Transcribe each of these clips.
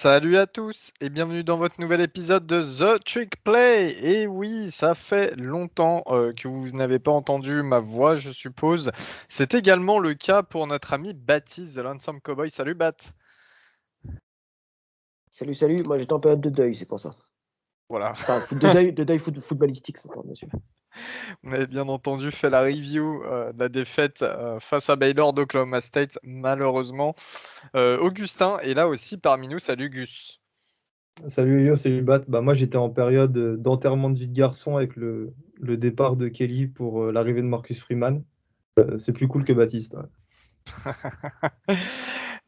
Salut à tous et bienvenue dans votre nouvel épisode de The Trick Play. Et oui, ça fait longtemps que vous n'avez pas entendu ma voix, je suppose. C'est également le cas pour notre ami Baptiste, The Lonesome Cowboy. Salut Bat. Salut, salut. Moi, j'étais en période de deuil, c'est pour ça. Voilà, Enfin, de deuil footballistique, c'est encore, bien sûr. on avait bien entendu fait la review de la défaite face à Baylor d'Oklahoma State, malheureusement. Augustin est là aussi parmi nous. Salut Gus. Salut Elio, salut Bat. Moi j'étais en période d'enterrement de vie de garçon avec le départ de Kelly pour l'arrivée de Marcus Freeman. C'est plus cool que Baptiste. Ouais.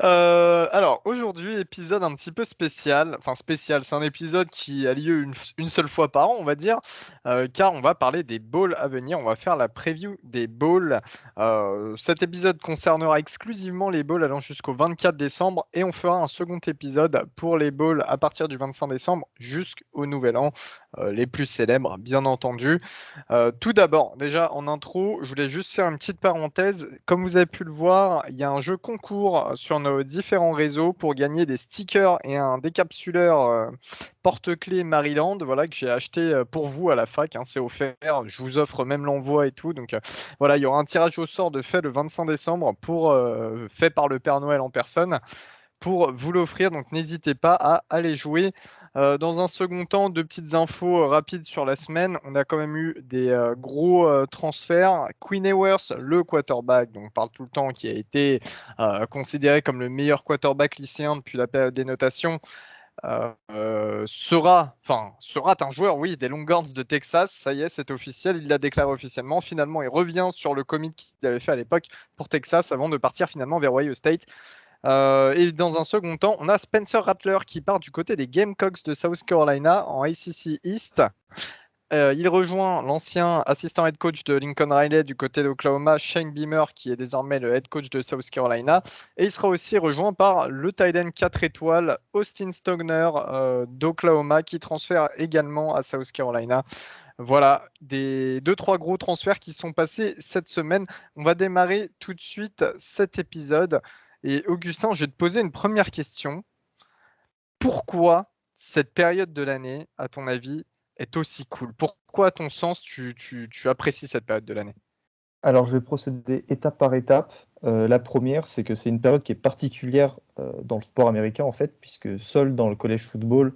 Alors aujourd'hui, épisode un petit peu spécial. Enfin spécial, c'est un épisode qui a lieu une seule fois par an, on va dire, car on va parler des bowls à venir. On va faire la preview des bowls. Cet épisode concernera exclusivement les bowls allant jusqu'au 24 décembre et on fera un second épisode pour les bowls à partir du 25 décembre jusqu'au Nouvel An, les plus célèbres, bien entendu. Tout d'abord, déjà en intro, je voulais juste faire une petite parenthèse. Comme vous avez pu le voir, il y a un jeu concours sur nos différents réseaux pour gagner des stickers et un décapsuleur porte-clés Maryland, voilà, que j'ai acheté pour vous à la fac, hein, c'est offert. Je vous offre même l'envoi et tout. Donc voilà, il y aura un tirage au sort de fait le 25 décembre fait par le Père Noël en personne pour vous l'offrir. Donc n'hésitez pas à aller jouer. Dans un second temps, deux petites infos rapides sur la semaine. On a quand même eu des gros transferts. Quinn Ewers, le quarterback, dont on parle tout le temps, qui a été considéré comme le meilleur quarterback lycéen depuis la période des notations, sera un joueur, oui, des Longhorns de Texas. Ça y est, c'est officiel. Il l'a déclaré officiellement. Finalement, il revient sur le commit qu'il avait fait à l'époque pour Texas avant de partir finalement vers Ohio State. Et dans un second temps, on a Spencer Rattler qui part du côté des Gamecocks de South Carolina en ACC East. Il rejoint l'ancien assistant head coach de Lincoln Riley du côté d'Oklahoma, Shane Beamer, qui est désormais le head coach de South Carolina. Et il sera aussi rejoint par le tight end 4 étoiles, Austin Stogner d'Oklahoma, qui transfère également à South Carolina. Voilà, des 2-3 gros transferts qui sont passés cette semaine. On va démarrer tout de suite cet épisode. Et Augustin, je vais te poser une première question. Pourquoi cette période de l'année, à ton avis, est aussi cool? Pourquoi, à ton sens, tu apprécies cette période de l'année? Alors je vais procéder étape par étape. La première, c'est que c'est une période qui est particulière dans le sport américain en fait, puisque seul dans le college football,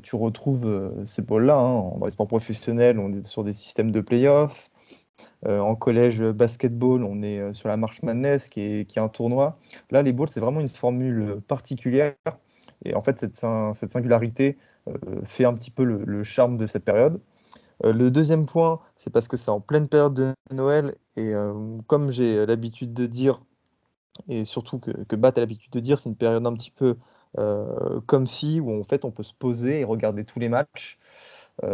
tu retrouves ces bowls-là, hein. Dans les sports professionnels, on est sur des systèmes de playoffs. En collège basketball, on est sur la March Madness, qui est un tournoi. Là, les bowls, c'est vraiment une formule particulière. Et en fait, cette singularité fait un petit peu le charme de cette période. Le deuxième point, c'est parce que c'est en pleine période de Noël. Et comme j'ai l'habitude de dire, et surtout que Bat a l'habitude de dire, c'est une période un petit peu comfy, où en fait on peut se poser et regarder tous les matchs.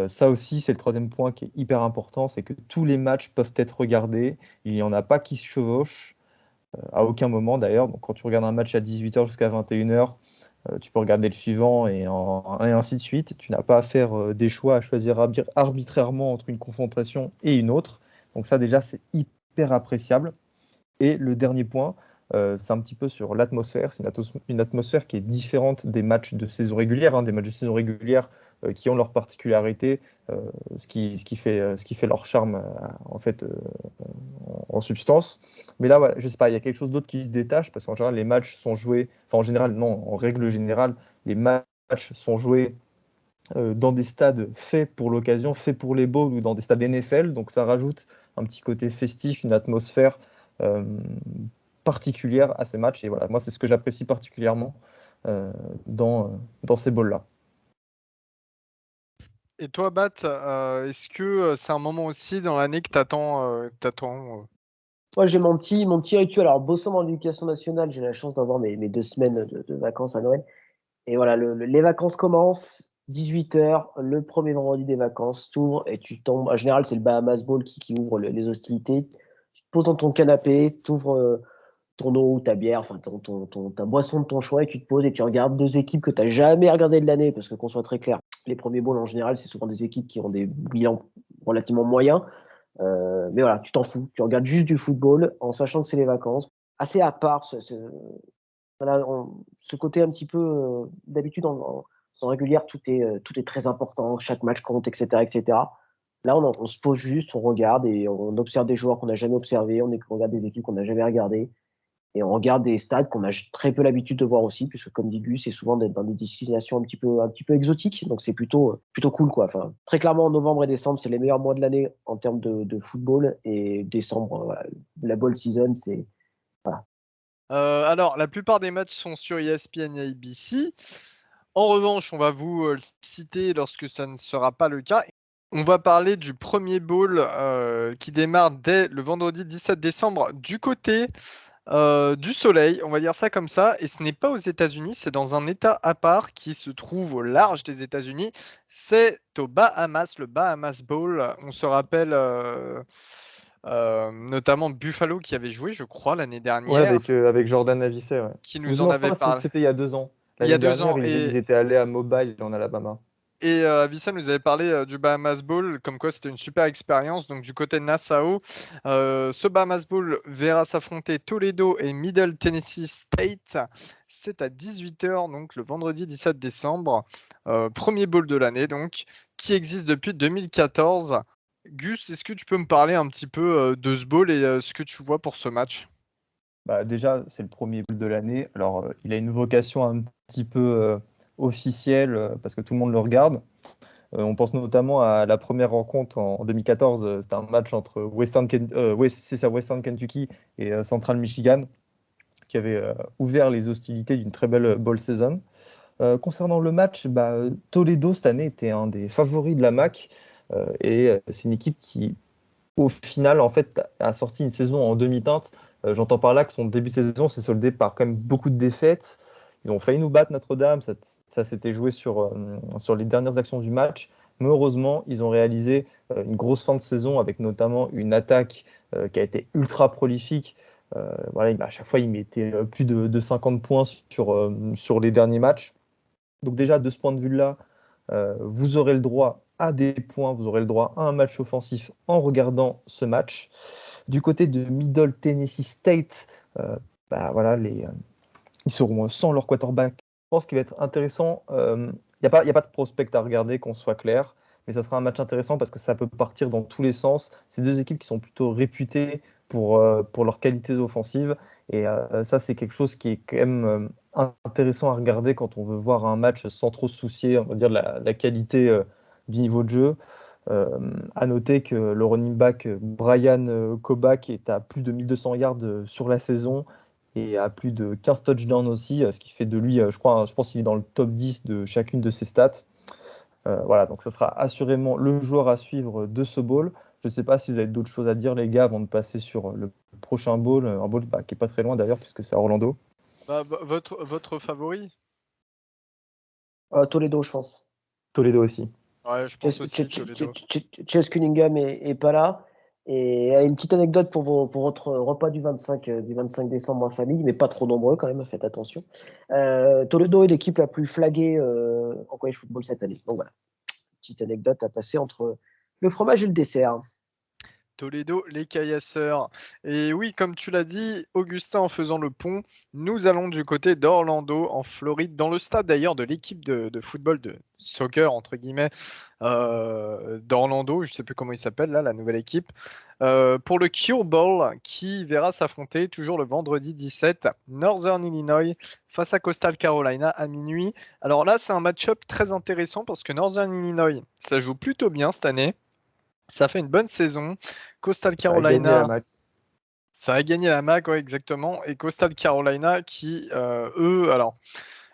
Ça aussi, c'est le troisième point qui est hyper important, c'est que tous les matchs peuvent être regardés. Il n'y en a pas qui se chevauchent, à aucun moment d'ailleurs. Donc quand tu regardes un match à 18h jusqu'à 21h, tu peux regarder le suivant et ainsi de suite. Tu n'as pas à faire des choix, à choisir arbitrairement entre une confrontation et une autre. Donc ça déjà, c'est hyper appréciable. Et le dernier point, c'est un petit peu sur l'atmosphère. C'est une atmosphère qui est différente des matchs de saison régulière, hein, des matchs de saison régulière qui ont leur particularité, ce qui fait leur charme en fait en substance. Mais là, voilà, je sais pas, il y a quelque chose d'autre qui se détache parce qu'en général, les matchs sont joués, enfin en général, non, en règle générale, les matchs sont joués dans des stades faits pour l'occasion, faits pour les bowls ou dans des stades NFL. Donc ça rajoute un petit côté festif, une atmosphère euh, particulière à ces matchs. Et voilà, moi, c'est ce que j'apprécie particulièrement euh, dans ces bowls-là. Et toi, Bat, est-ce que c'est un moment aussi dans l'année que t'attends Moi, j'ai mon petit rituel. Alors, bossant dans l'éducation nationale, j'ai la chance d'avoir mes 2 semaines de vacances à Noël. Et voilà, les vacances commencent, 18h, le premier vendredi des vacances, t'ouvres et tu tombes. En général, c'est le Bahamas Bowl qui ouvre les hostilités. Tu te poses dans ton canapé, t'ouvres ton eau ou ta bière, enfin ta boisson de ton choix, et tu te poses et tu regardes deux équipes que tu n'as jamais regardées de l'année, parce que qu'on soit très clair, les premiers bowls en général, c'est souvent des équipes qui ont des bilans relativement moyens. Mais voilà, tu t'en fous. Tu regardes juste du football en sachant que c'est les vacances. Assez à part Voilà, ce côté un petit peu, d'habitude en régulière, tout est très important, chaque match compte, etc., etc. Là, on se pose juste, on regarde et on observe des joueurs qu'on n'a jamais observés, on regarde des équipes qu'on n'a jamais regardées et on regarde des stades qu'on a très peu l'habitude de voir aussi, puisque comme dit Gus, c'est souvent d'être dans des destinations un petit peu exotiques, donc c'est plutôt cool, quoi. Enfin, très clairement, novembre et décembre, c'est les meilleurs mois de l'année en termes de football, et décembre, voilà, la ball season, c'est voilà. Alors, la plupart des matchs sont sur ESPN et ABC. En revanche, on va vous le citer lorsque ça ne sera pas le cas. On va parler du premier bowl qui démarre dès le vendredi 17 décembre du côté du soleil, on va dire ça comme ça. Et ce n'est pas aux États-Unis, c'est dans un État à part qui se trouve au large des États-Unis. C'est aux Bahamas, le Bahamas Bowl. On se rappelle notamment Buffalo qui avait joué, je crois, l'année Ouais, dernière, avec Jordan Avicet, ouais. qui Ou nous en non, je avait crois que parlé c'était il y a 2 ans. il y a L'année 2 ans. dernière, ils étaient allés à Mobile, en Alabama. Et Avicenne nous avait parlé du Bahamas Bowl, comme quoi c'était une super expérience. Donc du côté de Nassau, ce Bahamas Bowl verra s'affronter Toledo et Middle Tennessee State. C'est à 18h, donc le vendredi 17 décembre. Premier bowl de l'année, donc, qui existe depuis 2014. Gus, est-ce que tu peux me parler un petit peu de ce bowl et ce que tu vois pour ce match? Bah, déjà, c'est le premier bowl de l'année. Alors, il a une vocation un petit peu officielle parce que tout le monde le regarde. On pense notamment à la première rencontre en 2014. C'était un match entre Western Kentucky et Central Michigan qui avait ouvert les hostilités d'une très belle bowl season. Concernant le match, bah, Toledo cette année était un des favoris de la MAC et c'est une équipe qui, au final, en fait, a sorti une saison en demi-teinte. J'entends par là que son début de saison s'est soldé par quand même beaucoup de défaites. Ils ont failli nous battre Notre-Dame, ça s'était joué sur les dernières actions du match. Mais heureusement, ils ont réalisé une grosse fin de saison avec notamment une attaque qui a été ultra prolifique. Voilà, à chaque fois, il mettait plus de 50 points sur les derniers matchs. Donc déjà, de ce point de vue-là, vous aurez le droit à des points, vous aurez le droit à un match offensif en regardant ce match. Du côté de Middle Tennessee State, bah voilà, ils seront sans leur quarterback. Je pense qu'il va être intéressant. Y a pas de prospect à regarder, qu'on soit clair, mais ça sera un match intéressant parce que ça peut partir dans tous les sens. C'est deux équipes qui sont plutôt réputées pour leurs qualités offensives. Et ça, c'est quelque chose qui est quand même intéressant à regarder quand on veut voir un match sans trop se soucier, on va dire, de la qualité du niveau de jeu. À noter que le running back Brian Kobach est à plus de 1200 yards sur la saison et à plus de 15 touchdowns aussi, ce qui fait de lui, je pense qu'il est dans le top 10 de chacune de ses stats. Voilà, donc ça sera assurément le joueur à suivre de ce bowl. Je ne sais pas si vous avez d'autres choses à dire, les gars, avant de passer sur le prochain bowl, un bowl qui est pas très loin d'ailleurs, puisque c'est à Orlando. Bah, votre favori? Toledo, je pense. Toledo aussi. Ouais, je pense aussi Toledo. Chase Cunningham est pas là. Et une petite anecdote pour votre repas du 25 décembre en famille, mais pas trop nombreux quand même, faites attention. Toledo est l'équipe la plus flaguée en college football cette année. Donc voilà, petite anecdote à passer entre le fromage et le dessert. Toledo, les caillasseurs. Et oui, comme tu l'as dit, Augustin, en faisant le pont, nous allons du côté d'Orlando, en Floride, dans le stade d'ailleurs de l'équipe de football, de soccer, entre guillemets, d'Orlando. Je ne sais plus comment il s'appelle, là, la nouvelle équipe. Pour le Cure Bowl, qui verra s'affronter toujours le vendredi 17, Northern Illinois face à Coastal Carolina à minuit. Alors là, c'est un match-up très intéressant parce que Northern Illinois, ça joue plutôt bien cette année. Ça fait une bonne saison. Coastal Ça a gagné la Carolina, MAC. ça a gagné la MAC, ouais, exactement. Et Coastal Carolina qui, eux, alors,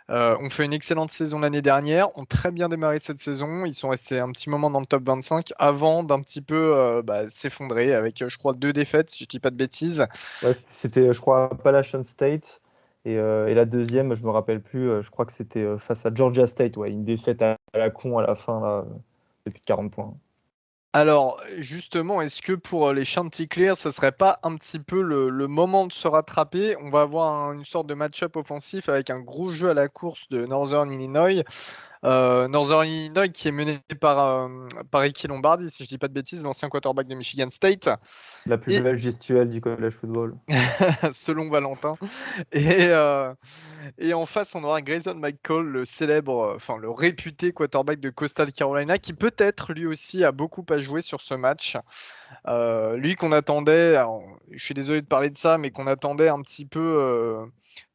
ont fait une excellente saison l'année dernière, ont très bien démarré cette saison. Ils sont restés un petit moment dans le top 25 avant d'un petit peu s'effondrer avec, je crois, 2 défaites, si je ne dis pas de bêtises. Ouais, c'était, je crois, Appalachian State. Et la deuxième, je me rappelle plus, je crois que c'était face à Georgia State. Ouais, une défaite à la con à la fin, là, de plus de 40 points. Alors, justement, est-ce que pour les Chanticleer, ça serait pas un petit peu le moment de se rattraper? On va avoir une sorte de match-up offensif avec un gros jeu à la course de Northern Illinois. Northern Illinois qui est mené par Ricky Lombardi, si je dis pas de bêtises, l'ancien quarterback de Michigan State, La plus et belle gestuelle du college football. selon Valentin. Et en face, on aura Grayson McCall, le célèbre, enfin le réputé quarterback de Coastal Carolina, qui peut-être lui aussi a beaucoup à jouer sur ce match. Lui qu'on attendait, alors, je suis désolé de parler de ça, mais qu'on attendait un petit peu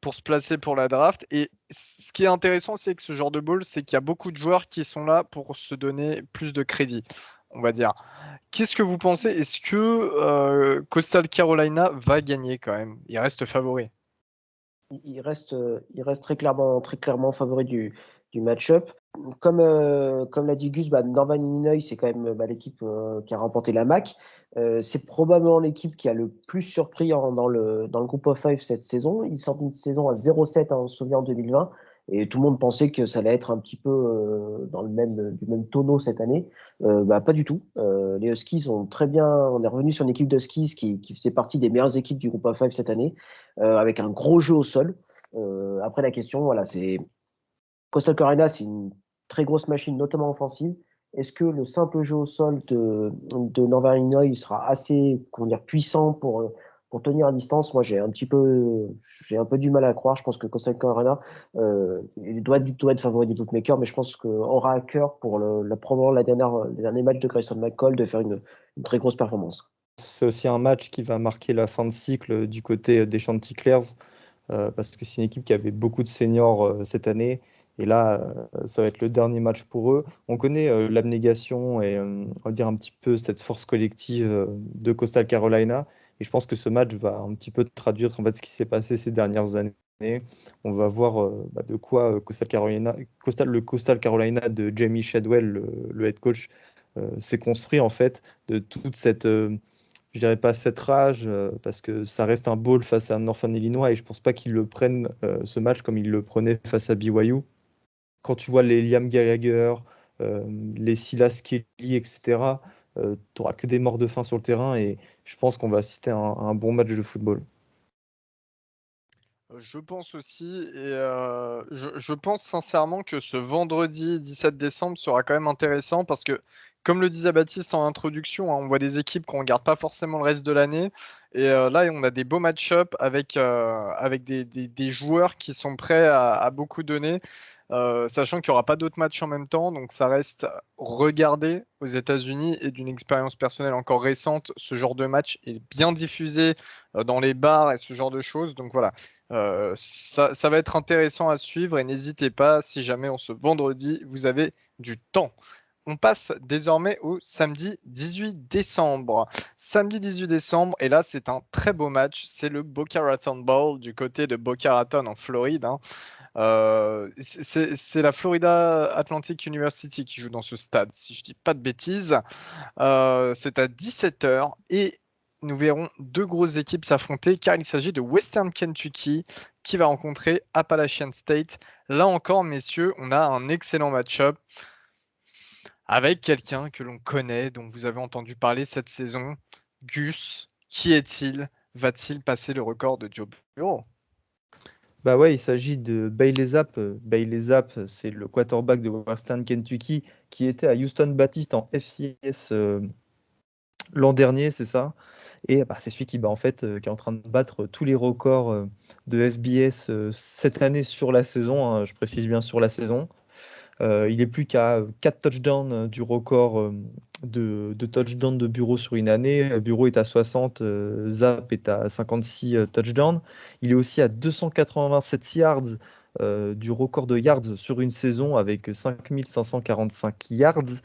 pour se placer pour la draft. Et ce qui est intéressant aussi avec ce genre de bowl, c'est qu'il y a beaucoup de joueurs qui sont là pour se donner plus de crédit, on va dire. Qu'est-ce que vous pensez? Est-ce que Coastal Carolina va gagner quand même? Il reste favori. Il reste très clairement favori du match-up. Comme l'a dit Gus, Northern Illinois, c'est quand même l'équipe qui a remporté la MAC. C'est probablement l'équipe qui a le plus surpris dans le Group of Five cette saison. Ils sortent une saison à 0-7, on se souvient, en 2020. Et tout le monde pensait que ça allait être un petit peu du même tonneau cette année. Pas du tout. Les Huskies ont très bien. On est revenu sur une équipe d'Huskies qui faisait partie des meilleures équipes du Group of Five cette année, avec un gros jeu au sol. Après, la question, voilà, c'est Coastal Carolina, c'est une très grosse machine, notamment offensive. Est-ce que le simple jeu au sol de Northern Illinois il sera assez, comment dire, puissant pour tenir à distance? Moi, j'ai un peu du mal à croire. Je pense que Coastal Carolina il doit être favori des bookmakers, mais je pense qu'on aura à cœur pour probablement le dernier match de Grayson McCall de faire une très grosse performance. C'est aussi un match qui va marquer la fin de cycle du côté des Chanticleers, parce que c'est une équipe qui avait beaucoup de seniors cette année. Et là, ça va être le dernier match pour eux. On connaît l'abnégation et on va dire un petit peu cette force collective de Coastal Carolina. Et je pense que ce match va un petit peu traduire en fait ce qui s'est passé ces dernières années. On va voir de quoi le Coastal Carolina de Jamie Shadwell, le head coach, s'est construit en fait de toute cette je dirais pas cette rage, parce que ça reste un bowl face à Northern Illinois et je pense pas qu'ils le prennent ce match comme ils le prenaient face à BYU. Quand tu vois les Liam Gallagher, euh, les Silas Kelly, etc., tu n'auras que des morts de faim sur le terrain et je pense qu'on va assister à un bon match de football. Je pense aussi, et je pense sincèrement que ce vendredi 17 décembre sera quand même intéressant parce que, comme le disait Baptiste en introduction, hein, on voit des équipes qu'on ne regarde pas forcément le reste de l'année. Et là, on a des beaux match-up avec des joueurs qui sont prêts à beaucoup donner, sachant qu'il n'y aura pas d'autres matchs en même temps. Donc, ça reste regardé aux États-Unis et d'une expérience personnelle encore récente. Ce genre de match est bien diffusé dans les bars et ce genre de choses. Donc, voilà. Ça va être intéressant à suivre et n'hésitez pas si jamais on se vendredi, vous avez du temps. On passe désormais au samedi 18 décembre. Samedi 18 décembre, et là c'est un très beau match, c'est le Boca Raton Bowl du côté de Boca Raton en Floride, hein. C'est la Florida Atlantic University qui joue dans ce stade, si je dis pas de bêtises. C'est à 17h et nous verrons deux grosses équipes s'affronter car il s'agit de Western Kentucky qui va rencontrer Appalachian State. Là encore, messieurs, on a un excellent match-up avec quelqu'un que l'on connaît, dont vous avez entendu parler cette saison. Gus, qui est-il? Va-t-il passer le record de Joe Burrow? Bah ouais, il s'agit de Bailey Zapp. Bailey Zapp, c'est le quarterback de Western Kentucky qui était à Houston Baptiste en FCS l'an dernier, c'est ça. Et bah, c'est celui qui, en fait, qui est en train de battre tous les records de FBS cette année sur la saison, hein, je précise bien sur la saison. Il est plus qu'à 4 touchdowns du record de touchdowns de Bureau sur une année. Bureau est à 60, Zap est à 56 touchdowns. Il est aussi à 287 yards du record de yards sur une saison avec 5545 yards.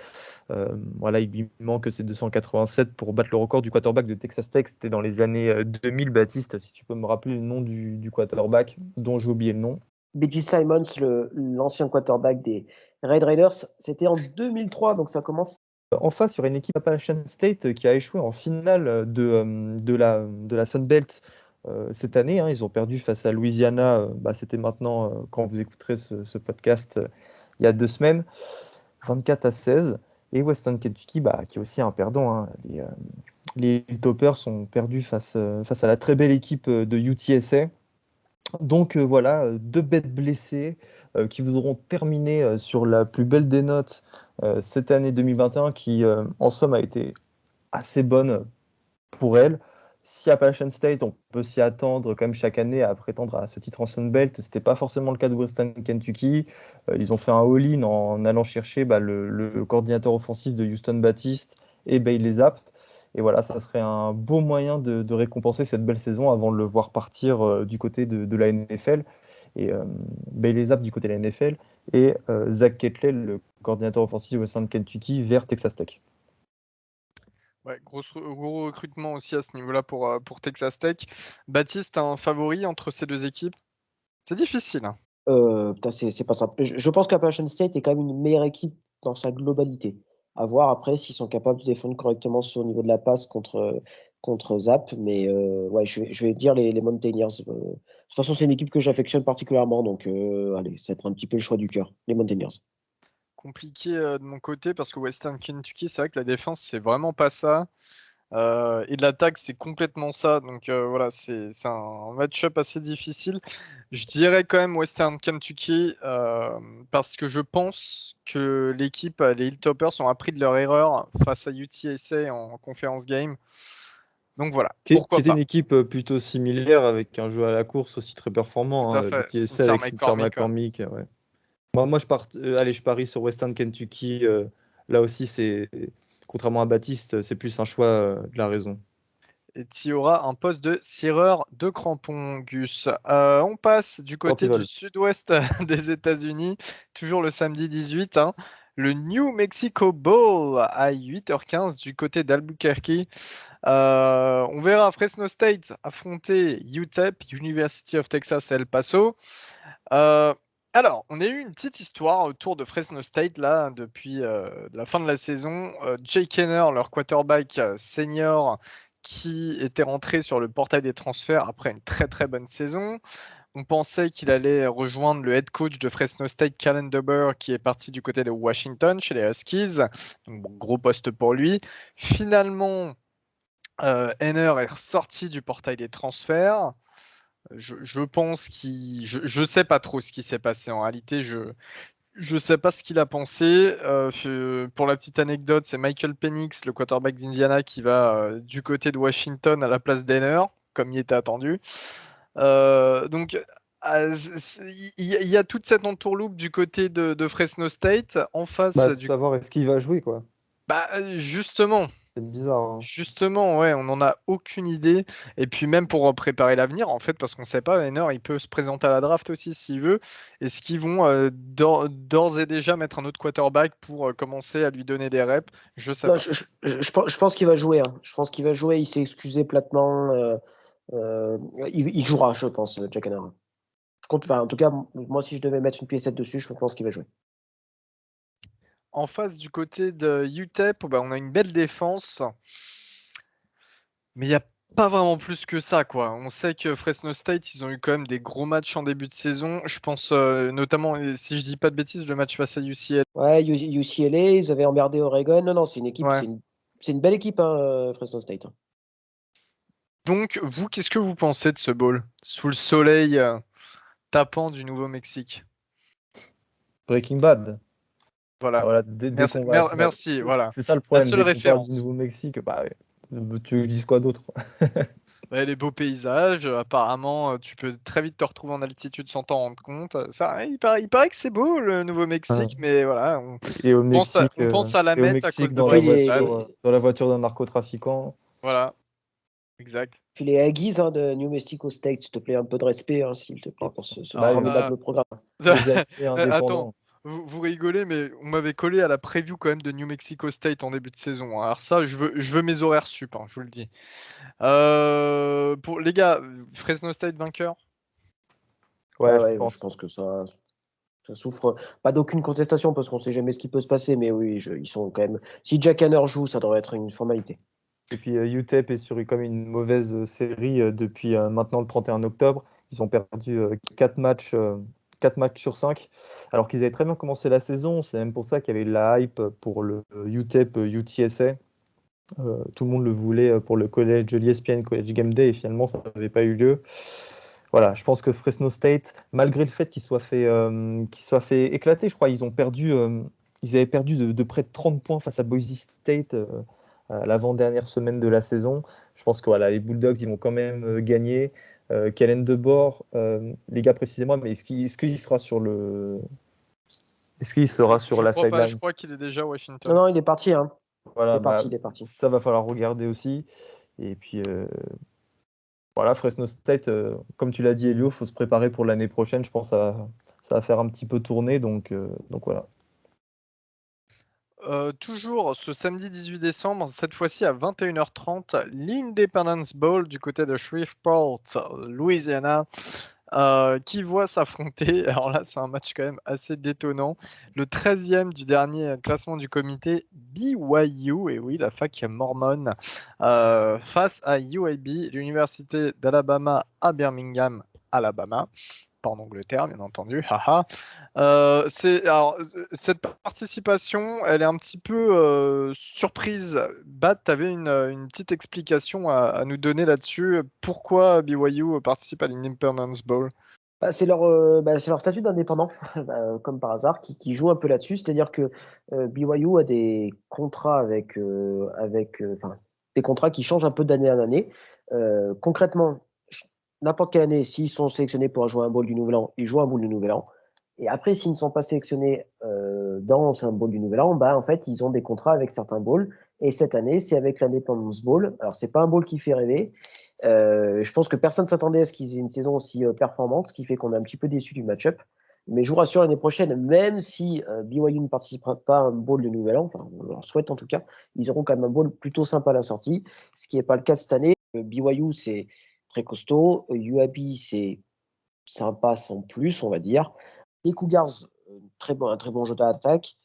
Voilà, il lui manque ces 287 pour battre le record du quarterback de Texas Tech. C'était dans les années 2000, Baptiste, si tu peux me rappeler le nom du quarterback dont j'ai oublié le nom. B.J. Simons, l'ancien quarterback des Red Raiders, c'était en 2003, donc ça commence. En face, il y aurait une équipe Appalachian State qui a échoué en finale de la Sun Belt cette année, hein. Ils ont perdu face à Louisiana. C'était maintenant, quand vous écouterez ce podcast, il y a 2 semaines, 24-16. Et Western Kentucky, qui est aussi un perdant, hein. Les Toppers sont perdus face à la très belle équipe de UTSA. Donc voilà, deux bêtes blessées qui voudront terminer sur la plus belle des notes cette année 2021 qui, en somme, a été assez bonne pour elles. Si Appalachian State, on peut s'y attendre comme chaque année à prétendre à ce titre en Sun Belt, c'était pas forcément le cas de Western Kentucky. Ils ont fait un all-in en allant chercher le coordinateur offensif de Houston Baptiste et Bailey Zapp. Et voilà, ça serait un beau moyen de récompenser cette belle saison avant de le voir partir du côté de la NFL. Et Bailey Zapp du côté de la NFL et Zach Ketley, le coordinateur offensif de Western Kentucky, vers Texas Tech. Ouais, gros recrutement aussi à ce niveau-là pour Texas Tech. Baptiste, un favori entre ces deux équipes? C'est difficile, hein. Putain, c'est pas simple. Je pense qu'Appalachian State est quand même une meilleure équipe dans sa globalité. À voir après s'ils sont capables de défendre correctement au niveau de la passe contre Zap. Mais ouais, je vais dire les Mountaineers. De toute façon, c'est une équipe que j'affectionne particulièrement. Donc, allez, ça va être un petit peu le choix du cœur. Les Mountaineers. Compliqué de mon côté parce que Western Kentucky, c'est vrai que la défense, c'est vraiment pas ça. Et de l'attaque, c'est complètement ça. Donc voilà, c'est un match-up assez difficile. Je dirais quand même Western Kentucky parce que je pense que l'équipe, les Hilltoppers, ont appris de leur erreur face à UTSA en conference game. Donc voilà, Qui pourquoi était pas. une équipe plutôt similaire avec un jeu à la course aussi très performant, Tout à hein, fait. l'UTSA Sincere avec Sincere McCormick, ouais. McCormick. Ouais. Moi allez, je parie sur Western Kentucky. Là aussi, contrairement à Baptiste, c'est plus un choix de la raison. Et tu auras un poste de cireur de crampons, Gus. On passe du Quand ils côté du veulent. sud-ouest des États-Unis, toujours le samedi 18, hein, le New Mexico Bowl à 8h15 du côté d'Albuquerque. On verra Fresno State affronter UTEP, University of Texas à El Paso. Euh, alors, on a eu une petite histoire autour de Fresno State là depuis la fin de la saison. Jake Henner, leur quarterback senior, qui était rentré sur le portail des transferts après une très très bonne saison. On pensait qu'il allait rejoindre le head coach de Fresno State, Kalen DeBoer, qui est parti du côté de Washington chez les Huskies. Donc, bon, gros poste pour lui. Finalement, Henner est ressorti du portail des transferts. Je pense qu'il. Je sais pas trop ce qui s'est passé en réalité. Je sais pas ce qu'il a pensé. Pour la petite anecdote, c'est Michael Penix, le quarterback d'Indiana, qui va du côté de Washington à la place d'Henner, comme il était attendu. Donc, il y a toute cette entourloupe du côté de Fresno State. En face Bah, de savoir est-ce qu'il va jouer, quoi. Bah, justement. C'est bizarre, hein. Justement, ouais, on n'en a aucune idée. Et puis même pour préparer l'avenir, en fait, parce qu'on ne sait pas, Henner, il peut se présenter à la draft aussi s'il veut. Est-ce qu'ils vont d'ores et déjà mettre un autre quarterback pour commencer à lui donner des reps? Je sais Non, pas. je pense qu'il va jouer, hein. Je pense qu'il va jouer. Il s'est excusé platement. Il jouera, je pense, Jack Hanna. Enfin, en tout cas, moi, si je devais mettre une piécette dessus, je pense qu'il va jouer. En face du côté de UTEP, bah, on a une belle défense, mais il n'y a pas vraiment plus que ça, quoi. On sait que Fresno State, ils ont eu quand même des gros matchs en début de saison. Je pense notamment, si je dis pas de bêtises, le match face à UCLA. Ouais, UCLA, ils avaient emmerdé Oregon. Non, non, c'est une équipe, Ouais. c'est une belle équipe, hein, Fresno State. Donc, vous, qu'est-ce que vous pensez de ce bowl sous le soleil tapant du Nouveau-Mexique? Breaking Bad. Voilà. Voilà, dès Merci, qu'on va. merci, voilà. C'est ça le La problème. seule Dès qu'on parle du référence. Nouveau-Mexique, bah, ouais, tu veux que je dise quoi d'autre? Ouais, les beaux paysages, apparemment, tu peux très vite te retrouver en altitude sans t'en rendre compte. Ça, il paraît que c'est beau, le Hein. Nouveau-Mexique, mais voilà, Et au Mexique, on pense à la mettre à cause de Et dans puis Breaking Bad. dans la voiture d'un narcotrafiquant. Voilà, exact. les Aggies, hein, de New Mexico State, s'il te plaît, un peu de respect, hein, s'il te plaît, Oh, pour ce bah, formidable programme. les animés Attends, indépendants. vous rigolez, mais on m'avait collé à la preview quand même de New Mexico State en début de saison, hein. Alors ça, je veux mes horaires sup, hein, je vous le dis. Pour les gars, Fresno State vainqueur. Ouais, Ouais, je ouais, je pense. pense que ça souffre pas d'aucune contestation parce qu'on sait jamais ce qui peut se passer, mais oui, ils sont quand même. Si Jack Hanner joue, ça devrait être une formalité. Et puis UTEP est sur comme une mauvaise série depuis maintenant le 31 octobre. Ils ont perdu 4 matchs sur 5, alors qu'ils avaient très bien commencé la saison. C'est même pour ça qu'il y avait la hype pour le UTEP UTSA. Tout le monde le voulait pour le collège, l'ESPN College Game Day, et finalement ça n'avait pas eu lieu. voilà, je pense que Fresno State, malgré le fait qu'ils soient fait éclater, je crois, ils avaient perdu de près de 30 points face à Boise State à l'avant-dernière semaine de la saison. Je pense que voilà, les Bulldogs, ils vont quand même gagner. Kellen DeBoer, les gars, précisément, mais est-ce qu'il sera sur Je la crois pas, je sideline? crois qu'il est déjà à Non, Washington. non, il est parti. Hein. Il Voilà, est parti, bah, il est parti. ça va falloir regarder aussi. Et puis, voilà, Fresno State, comme tu l'as dit, Elio, il faut se préparer pour l'année prochaine. Je pense que ça va faire un petit peu tourner. Donc voilà. Toujours ce samedi 18 décembre, cette fois-ci à 21h30, l'Independence Bowl du côté de Shreveport, Louisiana, qui voit s'affronter, alors là c'est un match quand même assez détonnant, le 13e du dernier classement du comité, BYU, et oui, la fac mormone, face à UAB, l'université d'Alabama à Birmingham, Alabama. Pas en Angleterre, bien entendu. Haha. Cette participation, elle est un petit peu surprise. Bat, tu avais une petite explication à nous donner là-dessus. Pourquoi BYU participe à l'Independence Bowl? C'est leur statut d'indépendant, comme par hasard, qui joue un peu là-dessus. C'est-à-dire que BYU a des contrats enfin, des contrats qui changent un peu d'année en année. Concrètement, n'importe quelle année, s'ils sont sélectionnés pour jouer un bowl du Nouvel An, ils jouent un bowl du Nouvel An. Et après, s'ils ne sont pas sélectionnés dans un bowl du Nouvel An, en fait, ils ont des contrats avec certains bowls. Et cette année, c'est avec l'Independence Bowl. Alors, c'est pas un bowl qui fait rêver. Je pense que personne ne s'attendait à ce qu'ils aient une saison aussi performante, ce qui fait qu'on est un petit peu déçu du match-up. Mais je vous rassure, l'année prochaine, même si BYU ne participera pas à un bowl de Nouvel An, enfin, on leur souhaite en tout cas, ils auront quand même un bowl plutôt sympa à la sortie, ce qui n'est pas le cas cette année. BYU, c'est très costaud. UAB, c'est sympa sans plus, on va dire. Les Cougars, un très bon jeu d'attaque.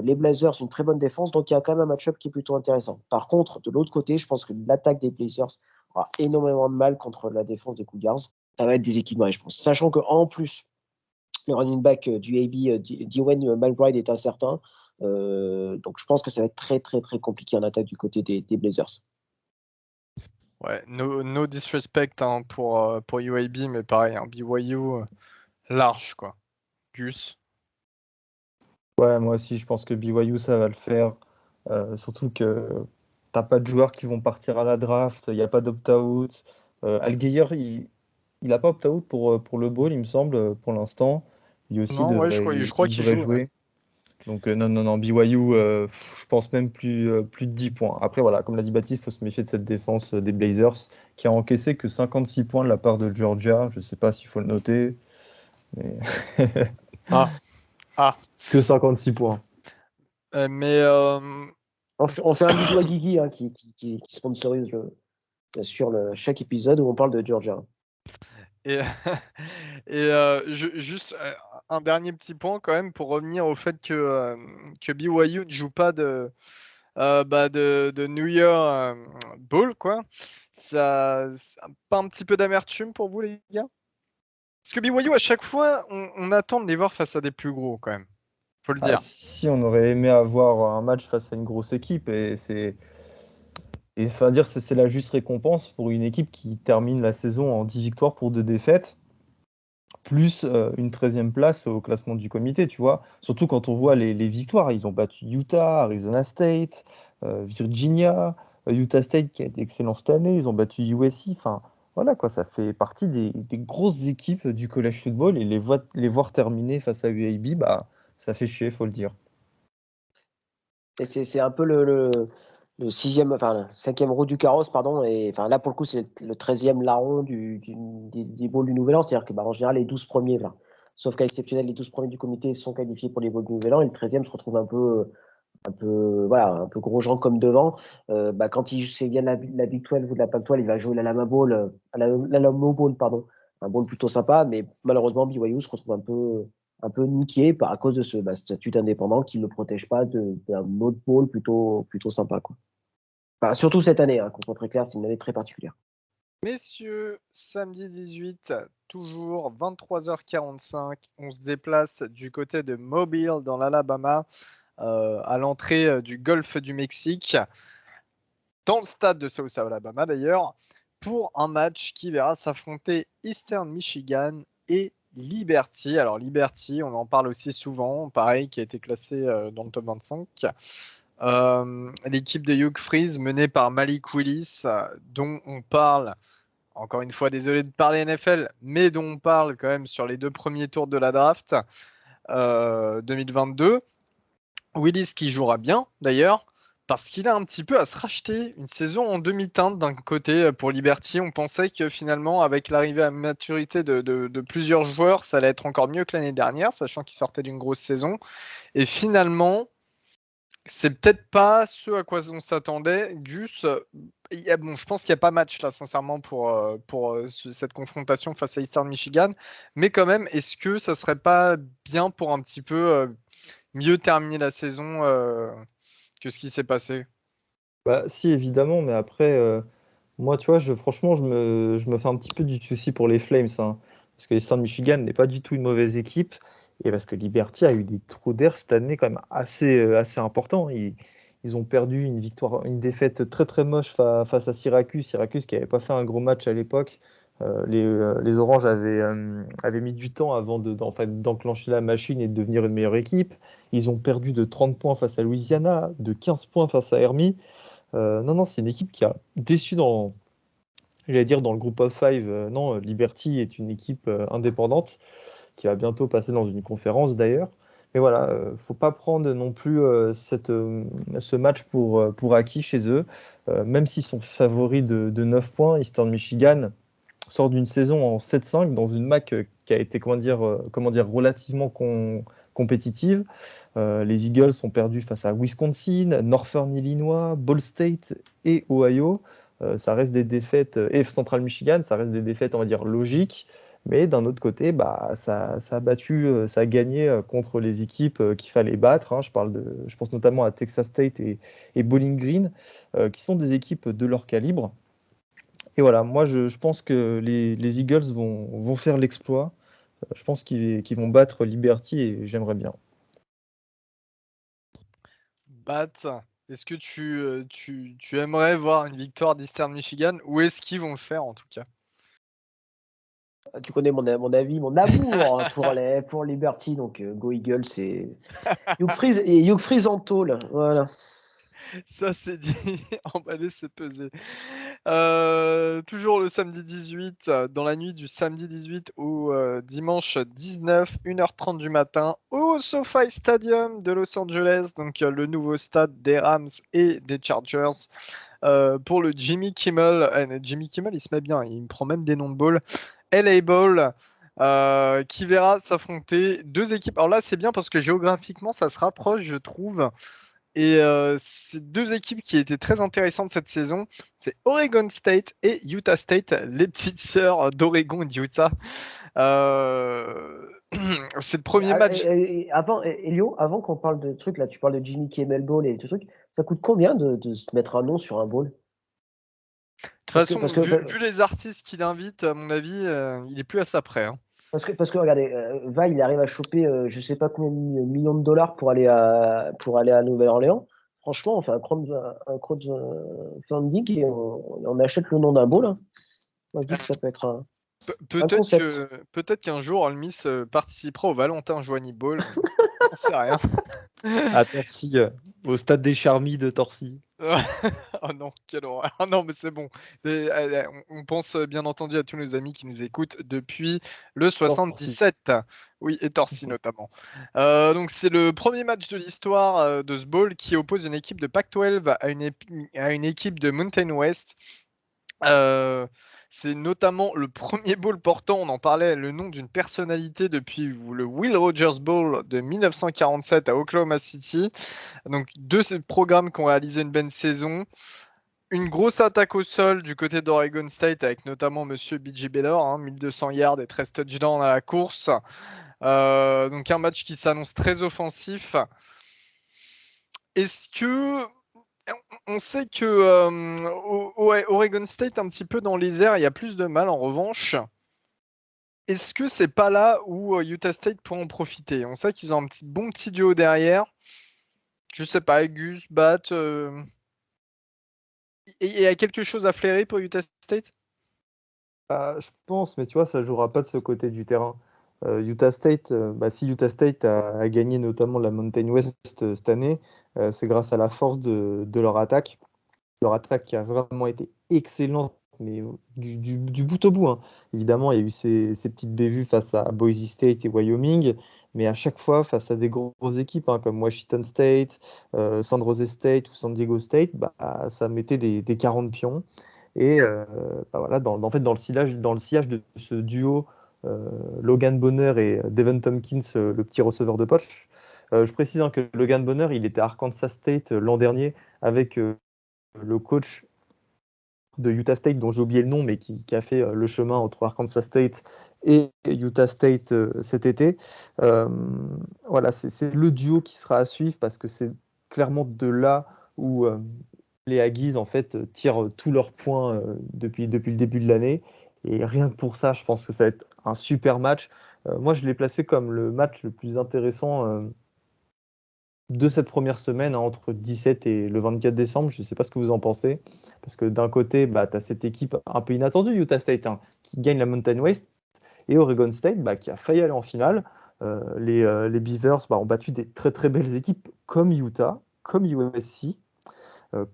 Les Blazers, une très bonne défense. Donc, il y a quand même un match-up qui est plutôt intéressant. Par contre, de l'autre côté, je pense que l'attaque des Blazers aura énormément de mal contre la défense des Cougars. Ça va être déséquilibré, je pense. Sachant qu'en plus, le running back du AB, Dwayne McBride, est incertain. Donc, je pense que ça va être très, très, très compliqué en attaque du côté des Blazers. Ouais, no disrespect hein, pour UAB, mais pareil, hein, BYU large, quoi. Gus. Ouais, moi aussi, je pense que BYU, ça va le faire. Surtout que t'as pas de joueurs qui vont partir à la draft, il n'y a pas d'opt-out. Al Geiger, il a pas opt-out pour le bowl, il me semble, pour l'instant. Lui aussi Non, ouais, je crois il qu'il devrait joue. Ouais. jouer. Donc non, non, non, BYU, je pense même plus de 10 points. Après, voilà, comme l'a dit Baptiste, il faut se méfier de cette défense des Blazers, qui a encaissé que 56 points de la part de Georgia. Je sais pas s'il faut le noter, mais Ah, que 56 points. mais On fait un bisou à Guigui hein, qui sponsorise bien sûr chaque épisode où on parle de Georgia. Et, juste un dernier petit point quand même pour revenir au fait que BYU ne joue pas de New Year Bowl, quoi. Ça pas un petit peu d'amertume pour vous, les gars? Parce que BYU, à chaque fois, on attend de les voir face à des plus gros, quand même. Faut le Ah, dire. si on aurait aimé avoir un match face à une grosse équipe, enfin dire c'est la juste récompense pour une équipe qui termine la saison en 10 victoires pour 2 défaites, plus une 13e place au classement du comité, tu vois. Surtout quand on voit les victoires, ils ont battu Utah, Arizona State, Virginia, Utah State qui a été excellent cette année, ils ont battu USC, enfin voilà quoi, ça fait partie des grosses équipes du college football et les voir terminer face à UAB, bah ça fait chier, faut le dire. Et c'est un peu le sixième, enfin le cinquième roue du carrosse, pardon. Et enfin là pour le coup c'est le 13e larron des bowls du Nouvel An. C'est-à-dire que en général les 12 premiers, enfin, sauf cas exceptionnel, les 12 premiers du comité sont qualifiés pour les bowls du Nouvel An et le 13e se retrouve un peu gros gens comme devant. Quand il vient de la Big 12 ou de la Pac 12, il va jouer l'Alama Bowl, l'Alamo Bowl, pardon. Un bowl plutôt sympa, mais malheureusement, BYU se retrouve un peu niqué à cause de ce statut d'indépendant qui ne le protège pas d'un autre bowl plutôt sympa, quoi. Enfin, surtout cette année, hein, qu'on soit très clair, c'est une année très particulière. Messieurs, samedi 18, toujours 23h45, on se déplace du côté de Mobile, dans l'Alabama, à l'entrée du golfe du Mexique, dans le stade de South Alabama d'ailleurs. pour un match qui verra s'affronter Eastern Michigan et Liberty. Alors Liberty, on en parle aussi souvent, pareil, qui a été classé dans le top 25. L'équipe de Hugh Freeze menée par Malik Willis, dont on parle, encore une fois désolé de parler NFL, mais dont on parle quand même sur les 2 premiers tours de la draft 2022. Willis qui jouera bien d'ailleurs, parce qu'il a un petit peu à se racheter une saison en demi-teinte d'un côté pour Liberty. On pensait que finalement, avec l'arrivée à maturité de plusieurs joueurs, ça allait être encore mieux que l'année dernière, sachant qu'il sortait d'une grosse saison. Et finalement, c'est peut-être pas ce à quoi on s'attendait. Gus, je pense qu'il n'y a pas match là, sincèrement, pour cette confrontation face à Eastern Michigan. Mais quand même, est-ce que ça serait pas bien pour un petit peu mieux terminer la saison que ce qui s'est passé? Bah, si, évidemment, mais après, moi, tu vois, franchement, je me fais un petit peu du souci pour les Flames, hein, parce que Eastern Michigan n'est pas du tout une mauvaise équipe, et parce que Liberty a eu des trous d'air cette année quand même assez importants. Ils ont perdu une défaite très très moche face à Syracuse, Syracuse qui n'avait pas fait un gros match à l'époque. Les Oranges avaient mis du temps avant en fait, d'enclencher la machine et de devenir une meilleure équipe. Ils ont perdu de 30 points face à Louisiana, de 15 points face à Hermy. Non, c'est une équipe qui a déçu j'allais dire dans le groupe of five. Non, Liberty est une équipe indépendante qui va bientôt passer dans une conférence d'ailleurs. Mais voilà, faut pas prendre non plus ce match pour acquis chez eux. Même s'ils sont favoris de 9 points, Eastern Michigan sort d'une saison en 7-5 dans une MAC qui a été comment dire, relativement compétitive. Les Eagles sont perdus face à Wisconsin, Northern Illinois, Ball State et Ohio. Ça reste des défaites, et Central Michigan, ça reste des défaites, on va dire, logiques. Mais d'un autre côté, bah, ça a battu, ça a gagné contre les équipes qu'il fallait battre, hein. Je pense notamment à Texas State et Bowling Green, qui sont des équipes de leur calibre. Et voilà, moi je pense que les Eagles vont faire l'exploit. Je pense qu'ils vont battre Liberty et j'aimerais bien. Bat, est-ce que tu aimerais voir une victoire d'Eastern Michigan ou est-ce qu'ils vont le faire en tout cas? Tu connais mon avis, mon amour pour Liberty, donc Go Eagles, c'est Hugh Freeze en tôle, voilà. Ça c'est dit, emballer c'est peser. Toujours le samedi 18, dans la nuit du samedi 18 au dimanche 19, 1h30 du matin, au SoFi Stadium de Los Angeles, donc le nouveau stade des Rams et des Chargers, pour le Jimmy Kimmel. Jimmy Kimmel, il se met bien, il me prend même des noms de ball. LA Bowl, qui verra s'affronter 2 équipes. Alors là, c'est bien parce que géographiquement, ça se rapproche, je trouve. Et c'est 2 équipes qui étaient très intéressantes cette saison. C'est Oregon State et Utah State, les petites sœurs d'Oregon et d'Utah. C'est le premier match. Avant, Elio, avant qu'on parle de trucs, là, tu parles de Jimmy Kimmel Ball et tout truc, ça coûte combien de se mettre un nom sur un ball? De toute Parce que, façon, parce que, vu les artistes qu'il invite, à mon avis, il est plus à ça près, hein. parce que regardez, Va, il arrive à choper je sais pas combien de millions de dollars pour aller à Nouvelle-Orléans. Franchement, on fait un crowdfunding et on achète le nom d'un ball, hein. On dit que ça peut être un concept. Peut-être qu'un jour, Almis participera au Valentin Joigny Ball. On sait rien. À Torcy, au stade des Charmilles de Torcy. Oh non, quelle horreur. Ah non, mais c'est bon. On pense bien entendu à tous nos amis qui nous écoutent depuis le 77. Oui, et Torcy notamment. Donc c'est le premier match de l'histoire de ce bowl qui oppose une équipe de Pac-12 à une équipe de Mountain West. C'est notamment le premier bowl portant, on en parlait, le nom d'une personnalité depuis le Will Rogers Bowl de 1947 à Oklahoma City. Donc 2 programmes qui ont réalisé une bonne saison. Une grosse attaque au sol du côté d'Oregon State avec notamment Monsieur B.J. Baylor, 1200 yards et 13 touchdowns à la course. Donc un match qui s'annonce très offensif. Est-ce que on sait que Oregon State, un petit peu dans les airs, il y a plus de mal. En revanche, est-ce que c'est pas là où Utah State pourrait en profiter? On sait qu'ils ont un bon petit duo derrière. Je sais pas, Gus, Bat. Et il y a quelque chose à flairer pour Utah State? Je pense, mais tu vois, ça jouera pas de ce côté du terrain. Utah State, si Utah State a gagné notamment la Mountain West cette année, c'est grâce à la force de leur attaque. Leur attaque qui a vraiment été excellente, mais du bout au bout, hein. Évidemment, il y a eu ces petites bévues face à Boise State et Wyoming, mais à chaque fois, face à des grosses équipes hein, comme Washington State, San Jose State ou San Diego State, ça mettait des 40 pions. Et voilà, en fait, dans le sillage de ce duo, Logan Bonner et Devin Tompkins, le petit receveur de poche. Je précise hein, que Logan Bonner, il était à Arkansas State l'an dernier avec le coach de Utah State, dont j'ai oublié le nom, mais qui a fait le chemin entre Arkansas State et Utah State cet été. Euh, voilà, c'est le duo qui sera à suivre parce que c'est clairement de là où les Aggies en fait tirent tous leurs points depuis le début de l'année. Et rien que pour ça, je pense que ça va être un super match. Moi, je l'ai placé comme le match le plus intéressant de cette première semaine, hein, entre 17 et le 24 décembre. Je ne sais pas ce que vous en pensez. Parce que d'un côté, tu as cette équipe un peu inattendue, Utah State, hein, qui gagne la Mountain West, et Oregon State, qui a failli aller en finale. Les Beavers ont battu des très très belles équipes comme Utah, comme USC,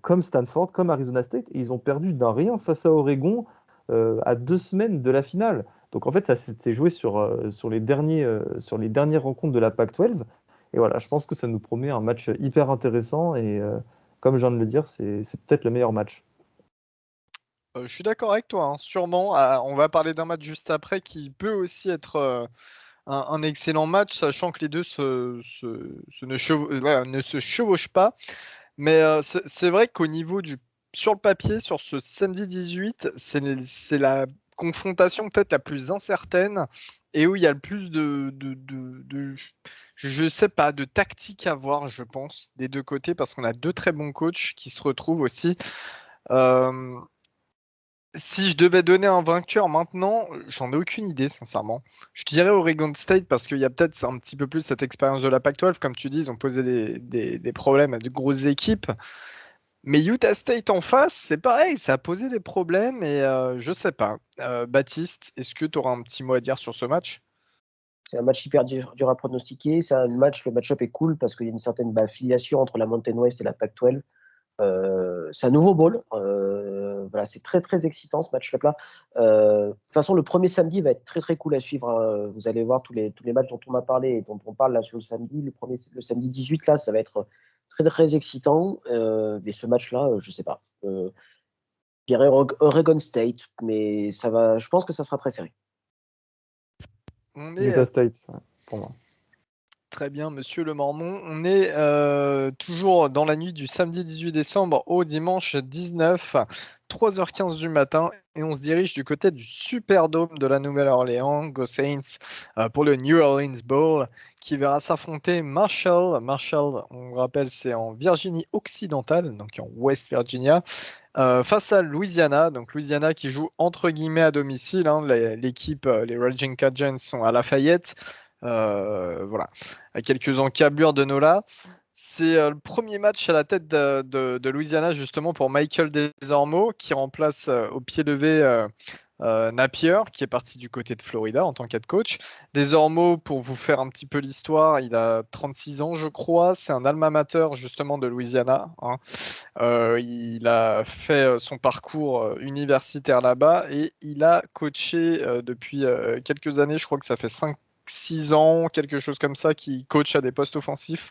comme Stanford, comme Arizona State, et ils ont perdu d'un rien face à Oregon à 2 semaines de la finale. Donc en fait, ça s'est joué sur les dernières rencontres de la Pac-12. Et voilà, je pense que ça nous promet un match hyper intéressant. Et comme je viens de le dire, c'est peut-être le meilleur match. Je suis d'accord avec toi, hein, sûrement. Ah, on va parler d'un match juste après qui peut aussi être un excellent match, sachant que les deux ne se chevauchent pas. Mais c'est vrai qu'au niveau sur le papier, sur ce samedi 18, c'est la confrontation peut-être la plus incertaine et où il y a le plus je sais pas, de tactique à voir, je pense, des deux côtés, parce qu'on a deux très bons coachs qui se retrouvent aussi. Euh, Si je devais donner un vainqueur maintenant, j'en ai aucune idée, sincèrement. Je dirais Oregon State parce qu'il y a peut-être un petit peu plus cette expérience de la Pac-12. Comme tu dis, ils ont posé des problèmes à de grosses équipes. Mais Utah State en face, c'est pareil, ça a posé des problèmes et je sais pas. Baptiste, est-ce que tu auras un petit mot à dire sur ce match? C'est un match hyper dur à pronostiquer. Le match-up est cool parce qu'il y a une certaine affiliation entre la Mountain West et la Pac-12. C'est un nouveau bowl. Voilà, c'est très très excitant ce match-là. De toute façon, le premier samedi va être très très cool à suivre, hein. Vous allez voir tous les matchs dont on m'a parlé et dont on parle là sur le samedi. Le samedi 18 là, ça va être très très excitant. Mais ce match-là, je sais pas. Je dirais Oregon State, mais ça va. Je pense que ça sera très serré. On est Utah State, ouais, pour moi. Très bien, monsieur Le Mormon. On est toujours dans la nuit du samedi 18 décembre au dimanche 19, 3h15 du matin, et on se dirige du côté du Superdome de la Nouvelle-Orléans, Go Saints, pour le New Orleans Bowl, qui verra s'affronter Marshall. Marshall, on rappelle, c'est en Virginie occidentale, donc en West Virginia, face à Louisiana. Donc Louisiana qui joue entre guillemets à domicile, hein. L'équipe, les Raging Cajuns sont à Lafayette. Voilà, à quelques encablures de Nola. C'est le premier match à la tête de Louisiana, justement, pour Michael Desormeaux, qui remplace au pied levé Napier, qui est parti du côté de Florida en tant qu'head coach. Desormeaux, pour vous faire un petit peu l'histoire, il a 36 ans, je crois. C'est un alma mater, justement, de Louisiana, hein. Il a fait son parcours universitaire là-bas et il a coaché depuis quelques années, je crois que ça fait 5-6 ans, quelque chose comme ça, qui coach à des postes offensifs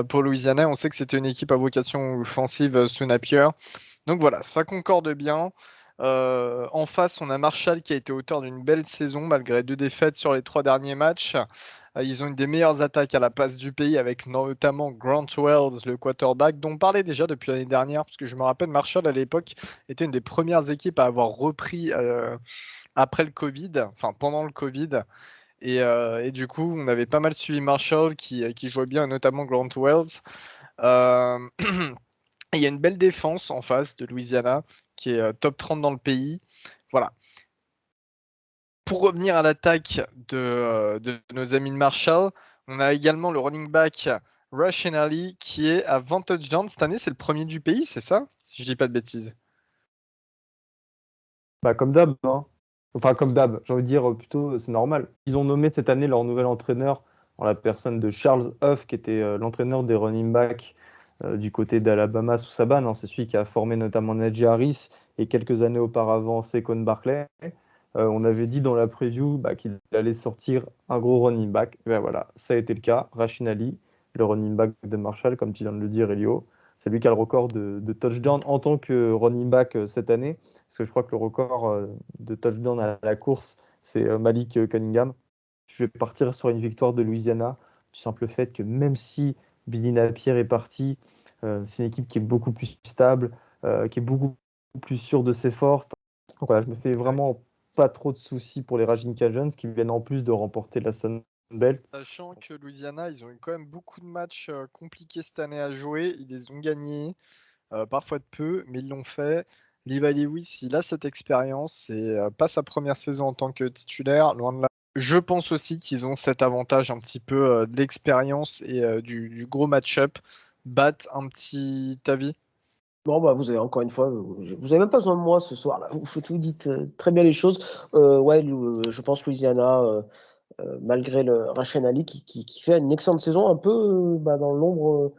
pour Louisiana. On sait que c'était une équipe à vocation offensive sous Napier. Donc voilà, ça concorde bien. En face, on a Marshall qui a été auteur d'une belle saison malgré 2 défaites sur les 3 derniers matchs. Ils ont une des meilleures attaques à la passe du pays avec notamment Grant Wells, le quarterback, dont on parlait déjà depuis l'année dernière, parce que je me rappelle, Marshall à l'époque était une des premières équipes à avoir repris après le Covid, enfin pendant le Covid. Et du coup, on avait pas mal suivi Marshall qui jouait bien, notamment Grant Wells. Euh, Il y a une belle défense en face de Louisiana qui est top 30 dans le pays. Voilà. Pour revenir à l'attaque de nos amis de Marshall, on a également le running back Rush Ali qui est à 20 touchdowns. Cette année, c'est le premier du pays, c'est ça? Si je dis pas de bêtises. Comme d'hab, hein. Enfin, comme d'hab, j'ai envie de dire plutôt, c'est normal. Ils ont nommé cette année leur nouvel entraîneur en la personne de Charles Huff, qui était l'entraîneur des running backs du côté d'Alabama sous Saban. Hein. C'est celui qui a formé notamment Najee Harris et quelques années auparavant Saquon Barkley. On avait dit dans la preview qu'il allait sortir un gros running back. Et ben voilà, ça a été le cas. Rashid Ali, le running back de Marshall, comme tu viens de le dire, Elio. C'est lui qui a le record de touchdown en tant que running back cette année. Parce que je crois que le record de touchdown à la course, c'est Malik Cunningham. Je vais partir sur une victoire de Louisiana, du simple fait que même si Billy Napier est parti, c'est une équipe qui est beaucoup plus stable, qui est beaucoup plus sûre de ses forces. Donc voilà, je me fais vraiment pas trop de soucis pour les Raging Cajuns qui viennent en plus de remporter la Sun Belt. Sachant que Louisiana, ils ont eu quand même beaucoup de matchs compliqués cette année à jouer. Ils les ont gagnés, parfois de peu, mais ils l'ont fait. Levi Lewis, il a cette expérience. C'est pas sa première saison en tant que titulaire, loin de là. Je pense aussi qu'ils ont cet avantage un petit peu de l'expérience et du gros match-up. Battre un petit avis. Bon, vous avez encore une fois, vous avez même pas besoin de moi ce soir là. Vous dites très bien les choses. Ouais, je pense Louisiana, malgré le Rashid Ali qui fait une excellente saison, un peu dans l'ombre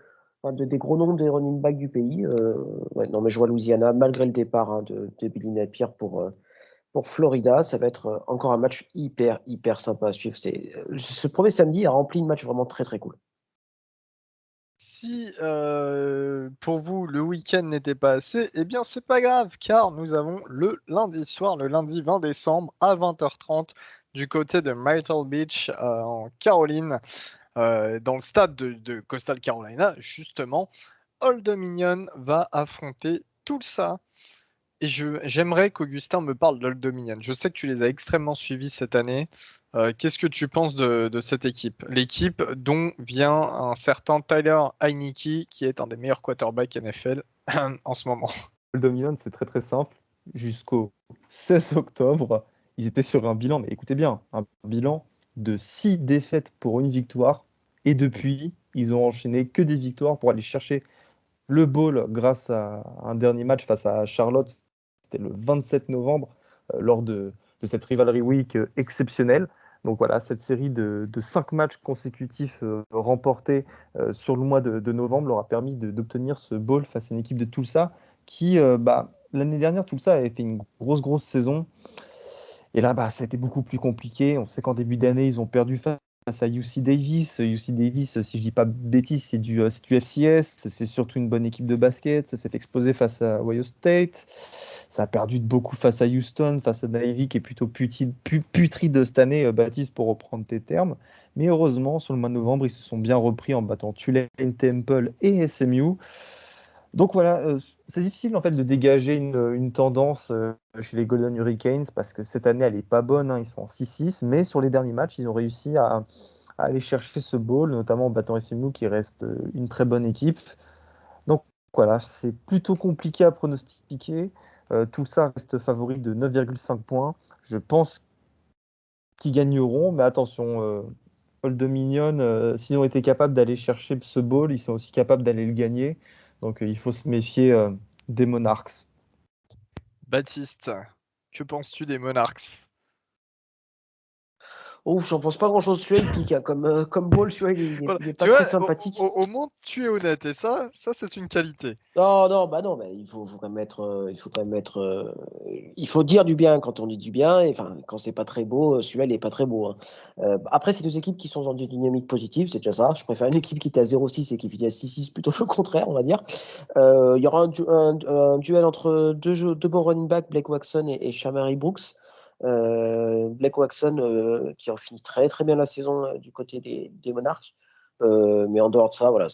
des gros noms des running backs du pays. Ouais, non, mais je vois Louisiana, malgré le départ de Billy Napier pour Florida, ça va être encore un match hyper sympa à suivre. Ce premier samedi a rempli une match vraiment très très cool. Si pour vous le week-end n'était pas assez, eh bien c'est pas grave car nous avons le lundi soir, le lundi 20 décembre à 20h30 du côté de Myrtle Beach en Caroline, dans le stade de Coastal Carolina justement. Old Dominion va affronter Tulsa. Et j'aimerais qu'Augustin me parle d'Old Dominion. Je sais que tu les as extrêmement suivis cette année. Qu'est-ce que tu penses de cette équipe? L'équipe dont vient un certain Tyler Heinicke, qui est un des meilleurs quarterbacks NFL en ce moment. Le Dominion, c'est très très simple. Jusqu'au 16 octobre, ils étaient sur un bilan, mais écoutez bien, un bilan de 6 défaites pour une victoire. Et depuis, ils ont enchaîné que des victoires pour aller chercher le bowl grâce à un dernier match face à Charlotte. C'était le 27 novembre, lors de cette rivalry week exceptionnelle. Donc voilà, cette série de 5 matchs consécutifs remportés sur le mois de novembre leur a permis d'obtenir ce bowl face à une équipe de Tulsa qui, l'année dernière, Tulsa avait fait une grosse saison. Et là, ça a été beaucoup plus compliqué. On sait qu'en début d'année, ils ont perdu face à UC Davis. UC Davis, si je dis pas de bêtises, c'est du FCS. C'est surtout une bonne équipe de basket. Ça s'est fait exploser face à Ohio State. Ça a perdu de beaucoup face à Houston, face à Navy, qui est plutôt putride cette année, Baptiste, pour reprendre tes termes. Mais heureusement, sur le mois de novembre, ils se sont bien repris en battant Tulane, Temple et SMU. Donc voilà, c'est difficile en fait de dégager une tendance chez les Golden Hurricanes parce que cette année elle est pas bonne, hein, ils sont en 6-6, mais sur les derniers matchs ils ont réussi à aller chercher ce bowl, notamment en battant SMU qui reste une très bonne équipe. Donc voilà, c'est plutôt compliqué à pronostiquer. Tout ça reste favori de 9,5 points. Je pense qu'ils gagneront, mais attention, Old Dominion, s'ils ont été capables d'aller chercher ce bowl, ils sont aussi capables d'aller le gagner. Donc il faut se méfier des Monarchs. Baptiste, que penses-tu des Monarchs? Oh, j'en pense pas grand-chose. Celui-là, il pique. Hein. Comme ball, celui-là, Voilà. il est Tu pas vois, très sympathique. au moins tu es honnête et ça c'est une qualité. Non, il faut quand même il faut dire du bien quand on dit du bien, et enfin, quand c'est pas très beau, celui-là, il est pas très beau. Hein. Après, c'est deux équipes qui sont dans une dynamique positive, c'est déjà ça. Je préfère une équipe qui était à 0-6 et qui finit à 6-6 plutôt que le contraire, on va dire. Il y aura un duel entre deux bons running backs, Blake Waxon et Shamari Brooks. Blake Waxon qui en finit très très bien la saison du côté des Monarchs. Mais en dehors de ça, voilà,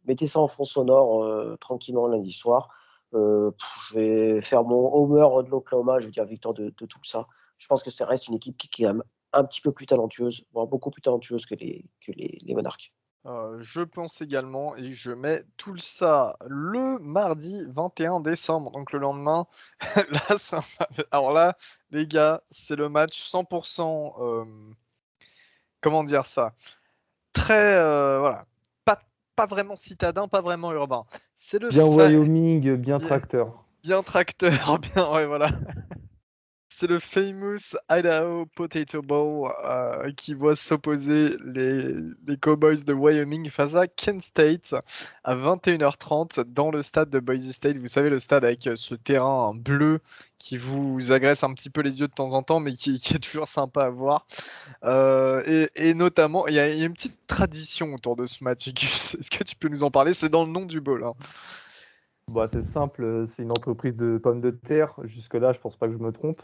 mettez ça en fond sonore tranquillement lundi soir. Je vais faire mon homer de l'Oklahoma, je vais dire victoire de tout ça. Je pense que ça reste une équipe qui est un petit peu plus talentueuse, voire beaucoup plus talentueuse que les Monarchs. Je pense également et je mets tout ça le mardi 21 décembre, donc le lendemain. Là, alors là, les gars, c'est le match 100%. Comment dire ça? Très, voilà, pas vraiment citadin, pas vraiment urbain. C'est le Bien fa Wyoming, bien bien tracteur. bien tracteur, bien ouais, voilà. C'est le famous Idaho Potato Bowl qui voit s'opposer les Cowboys de Wyoming face à Kent State à 21h30 dans le stade de Boise State. Vous savez, le stade avec ce terrain bleu qui vous agresse un petit peu les yeux de temps en temps, mais qui est toujours sympa à voir. Et notamment, il y a une petite tradition autour de ce match, Gus. Est-ce que tu peux nous en parler? C'est dans le nom du bowl, hein. Bah, c'est simple, c'est une entreprise de pommes de terre. Jusque-là, je pense pas que je me trompe.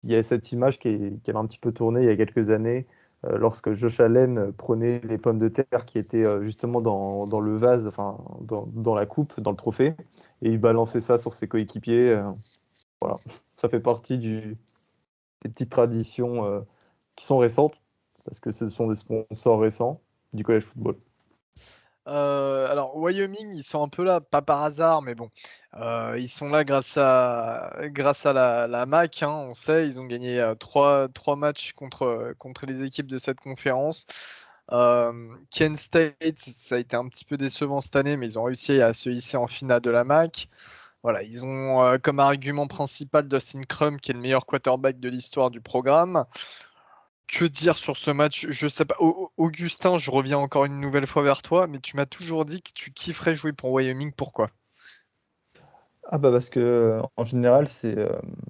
Il y a cette image qui avait un petit peu tourné il y a quelques années, lorsque Josh Allen prenait les pommes de terre qui étaient justement dans le vase, enfin dans la coupe, dans le trophée, et il balançait ça sur ses coéquipiers. Voilà, ça fait partie des petites traditions qui sont récentes, parce que ce sont des sponsors récents du college football. Alors Wyoming, ils sont un peu là, pas par hasard, mais bon, ils sont là grâce à la MAC, hein, on sait, ils ont gagné 3 matchs contre les équipes de cette conférence. Kent State, ça a été un petit peu décevant cette année, mais ils ont réussi à se hisser en finale de la MAC. Voilà, ils ont comme argument principal Dustin Crum, qui est le meilleur quarterback de l'histoire du programme. Que dire sur ce match? Je sais pas. Augustin, je reviens encore une nouvelle fois vers toi, mais tu m'as toujours dit que tu kifferais jouer pour Wyoming. Pourquoi? Ah bah parce que en général, c'est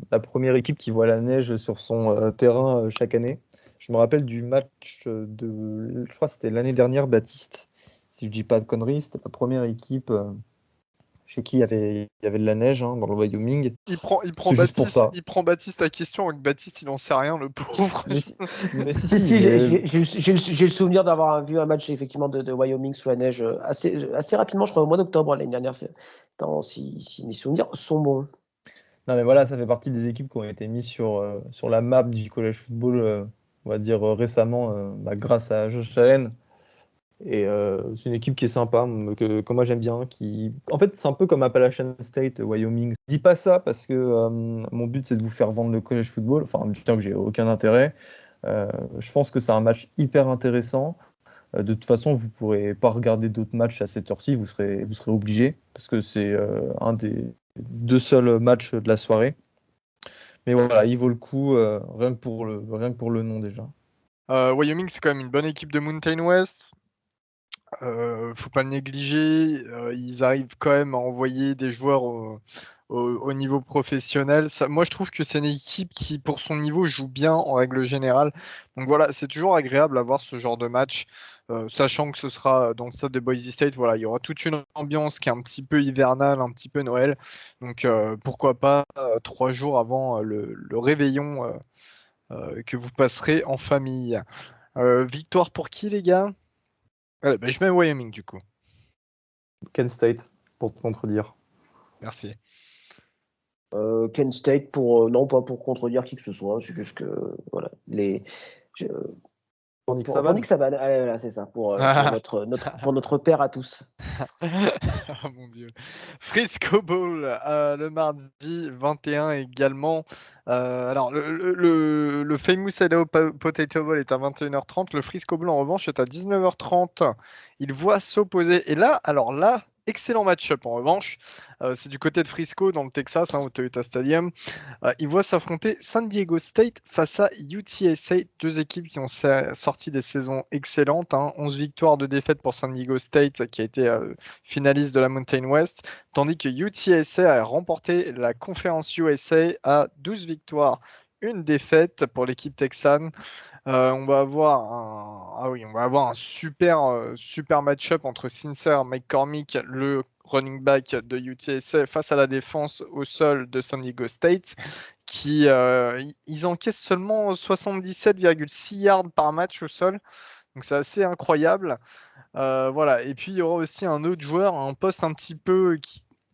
la première équipe qui voit la neige sur son terrain chaque année. Je me rappelle du match je crois que c'était l'année dernière, Baptiste, si je dis pas de conneries, c'était la première équipe chez qui il y avait de la neige, hein, dans le Wyoming. Il prend C'est juste pour Baptiste, ça. il prend Baptiste à question, avec Baptiste, il en sait rien, le pauvre. Mais si, mais si, Si, si, si, mais- j'ai le souvenir d'avoir vu un match effectivement de Wyoming sous la neige assez rapidement, je crois au mois d'octobre l'année dernière, si mes souvenirs sont bons. non mais voilà, ça fait partie des équipes qui ont été mises sur la map du college football, on va dire récemment, grâce à Josh Allen. Et c'est une équipe qui est sympa, que moi j'aime bien. En fait, c'est un peu comme Appalachian State, Wyoming. Je dis pas ça parce que mon but c'est de vous faire vendre le college football, enfin, bien que j'ai aucun intérêt. Je pense que c'est un match hyper intéressant. De toute façon, vous pourrez pas regarder d'autres matchs à cette heure-ci, vous serez obligé parce que c'est un des 2 seuls matchs de la soirée. Mais voilà, il vaut le coup, rien que pour le nom déjà. Wyoming, c'est quand même une bonne équipe de Mountain West. Faut pas le négliger. Ils arrivent quand même à envoyer des joueurs au niveau professionnel. Moi, je trouve que c'est une équipe qui, pour son niveau, joue bien en règle générale. Donc voilà, c'est toujours agréable à voir ce genre de match, sachant que ce sera dans le stade de Boise State. Voilà, il y aura toute une ambiance qui est un petit peu hivernale, un petit peu Noël. Donc pourquoi pas 3 jours avant le réveillon que vous passerez en famille. Victoire pour qui, les gars? Je mets Wyoming du coup. Kent State, pour te contredire. Merci. Kent State non pas pour contredire qui que ce soit, c'est juste que voilà je- Pour Nick pour Saban. Nick Saban, allez, voilà, c'est ça pour notre père à tous. Ah mon Dieu. Frisco Bowl le mardi 21 également. Alors le famous Idaho Potato Bowl est à 21h30. Le Frisco Bowl en revanche est à 19h30. Il voit s'opposer. Et là, alors là, excellent match-up en revanche. C'est du côté de Frisco dans le Texas, hein, au Toyota Stadium. Ils voient s'affronter San Diego State face à UTSA, 2 équipes qui ont sorti des saisons excellentes, hein. 11 victoires, 2 défaites pour San Diego State, qui a été finaliste de la Mountain West, tandis que UTSA a remporté la conférence USA à 12 victoires, 1 défaite pour l'équipe texane. On va avoir un super match-up entre Sincere McCormick, le running back de UTSA, face à la défense au sol de San Diego State, qui ils encaissent seulement 77,6 yards par match au sol. Donc c'est assez incroyable. Voilà. Et puis il y aura aussi un autre joueur, un poste un petit peu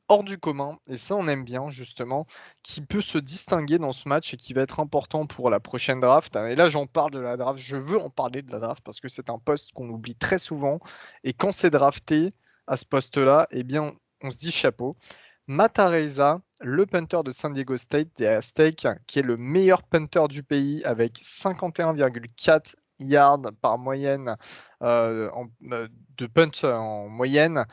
hors du commun, et ça on aime bien justement, qui peut se distinguer dans ce match et qui va être important pour la prochaine draft. Et là j'en parle de la draft, je veux en parler de la draft parce que c'est un poste qu'on oublie très souvent, et quand c'est drafté à ce poste-là, eh bien on se dit chapeau. Matt Araiza, le punter de San Diego State des Aztecs, qui est le meilleur punter du pays avec 51,4 yards par moyenne de punt en moyenne.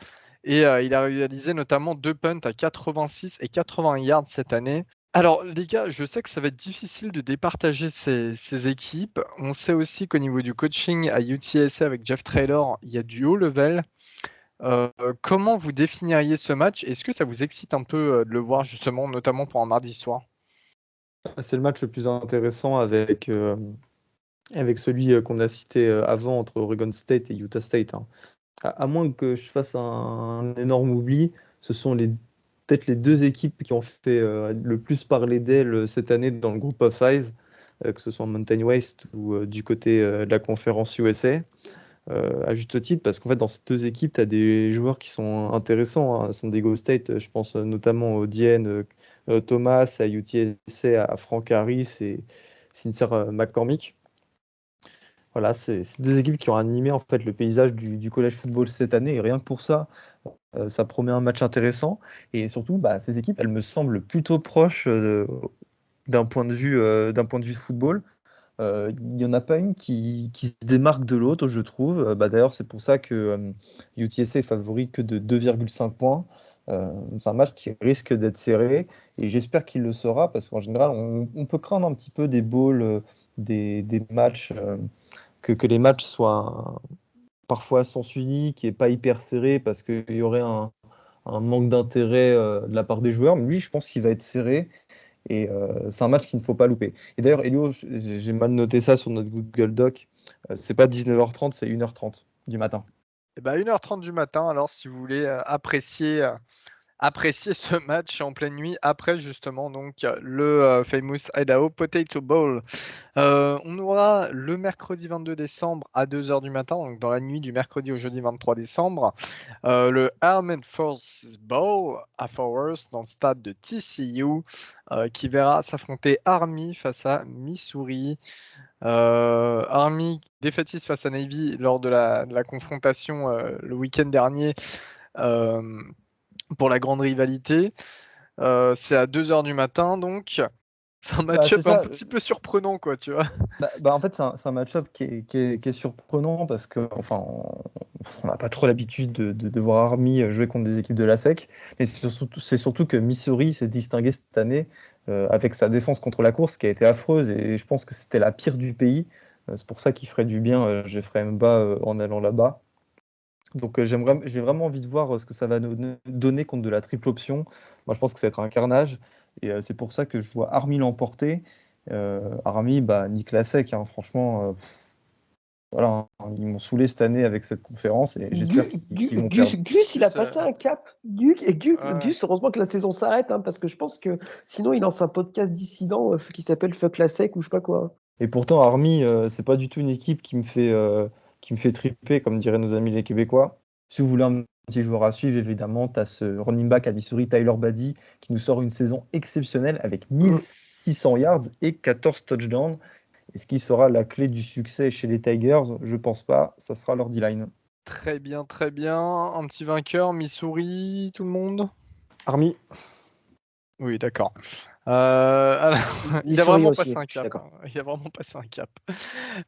Et il a réalisé notamment 2 punts à 86 et 80 yards cette année. Alors, les gars, je sais que ça va être difficile de départager ces équipes. On sait aussi qu'au niveau du coaching à UTSA avec Jeff Traylor, il y a du haut level. Comment vous définiriez ce match? Est-ce que ça vous excite un peu de le voir justement, notamment pour un mardi soir? C'est le match le plus intéressant avec celui qu'on a cité avant entre Oregon State et Utah State, hein. À moins que je fasse un énorme oubli, ce sont peut-être les deux équipes qui ont fait le plus parler d'elles cette année dans le groupe of five, que ce soit Mountain West ou du côté de la conférence USA. À juste titre, parce qu'en fait, dans ces deux équipes, tu as des joueurs qui sont intéressants, hein. San Diego State, je pense notamment au Dienne Thomas, à UTSA, à Frank Harris et Sincere McCormick. Voilà, c'est deux équipes qui ont animé en fait le paysage du college football cette année, et rien que pour ça, ça promet un match intéressant. Et surtout, bah, ces équipes, elles me semblent plutôt proches d'un point de vue football. Il n'y en a pas une qui se démarque de l'autre, je trouve. Bah, d'ailleurs, c'est pour ça que UTSA est favori que de 2,5 points. C'est un match qui risque d'être serré et j'espère qu'il le sera parce qu'en général, on peut craindre un petit peu des bowls, des matchs, que les matchs soient parfois à sens unique et pas hyper serrés parce qu'il y aurait un manque d'intérêt de la part des joueurs. Mais lui, je pense qu'il va être serré. Et c'est un match qu'il ne faut pas louper. Et d'ailleurs, Elio, j'ai mal noté ça sur notre Google Doc. C'est pas 19h30, c'est 1h30 du matin. Eh ben, 1h30 du matin, alors si vous voulez apprécier ce match en pleine nuit après justement donc le famous Idaho Potato Bowl. On aura le mercredi 22 décembre à 2h du matin, donc dans la nuit du mercredi au jeudi 23 décembre, le Armed Forces Bowl à Fort Worth dans le stade de TCU qui verra s'affronter Army face à Missouri. Army défaitiste face à Navy lors de la confrontation le week-end dernier euh, pour la grande rivalité. C'est à 2h du matin, donc c'est un Bah, c'est match-up un ça. petit peu surprenant, quoi, tu vois. En fait, c'est un match-up qui est surprenant parce que, enfin, on n'a pas trop l'habitude de voir Army jouer contre des équipes de la SEC. Mais c'est surtout que Missouri s'est distingué cette année avec sa défense contre la course qui a été affreuse et je pense que c'était la pire du pays. C'est pour ça qu'il ferait du bien Jeffrey Mba en allant là-bas. Donc j'ai vraiment envie de voir ce que ça va nous donner contre de la triple option. Moi, je pense que ça va être un carnage. Et c'est pour ça que je vois Army l'emporter. Army, bah, Nick Lasek, hein, franchement, voilà, hein, ils m'ont saoulé cette année avec cette conférence et j'espère qu'ils vont perdre. Gus, il a Gus, passé un cap. Gus, ouais. heureusement que la saison s'arrête, hein, parce que je pense que sinon il lance un podcast dissident qui s'appelle Fuck la sec ou je sais pas quoi. Et pourtant, Army, c'est pas du tout une équipe qui me fait triper, comme diraient nos amis les Québécois. Si vous voulez un petit joueur à suivre, évidemment, tu as ce running back à Missouri, Tyler Badie, qui nous sort une saison exceptionnelle avec 1600 yards et 14 touchdowns. Est-ce qui sera la clé du succès chez les Tigers? Je pense pas. Ça sera leur D-line. Très bien, très bien. Un petit vainqueur, Missouri, tout le monde? Army. Oui, d'accord. Alors, il a Missouri vraiment aussi, passé un je suis cap, d'accord. hein. Il a vraiment passé un cap.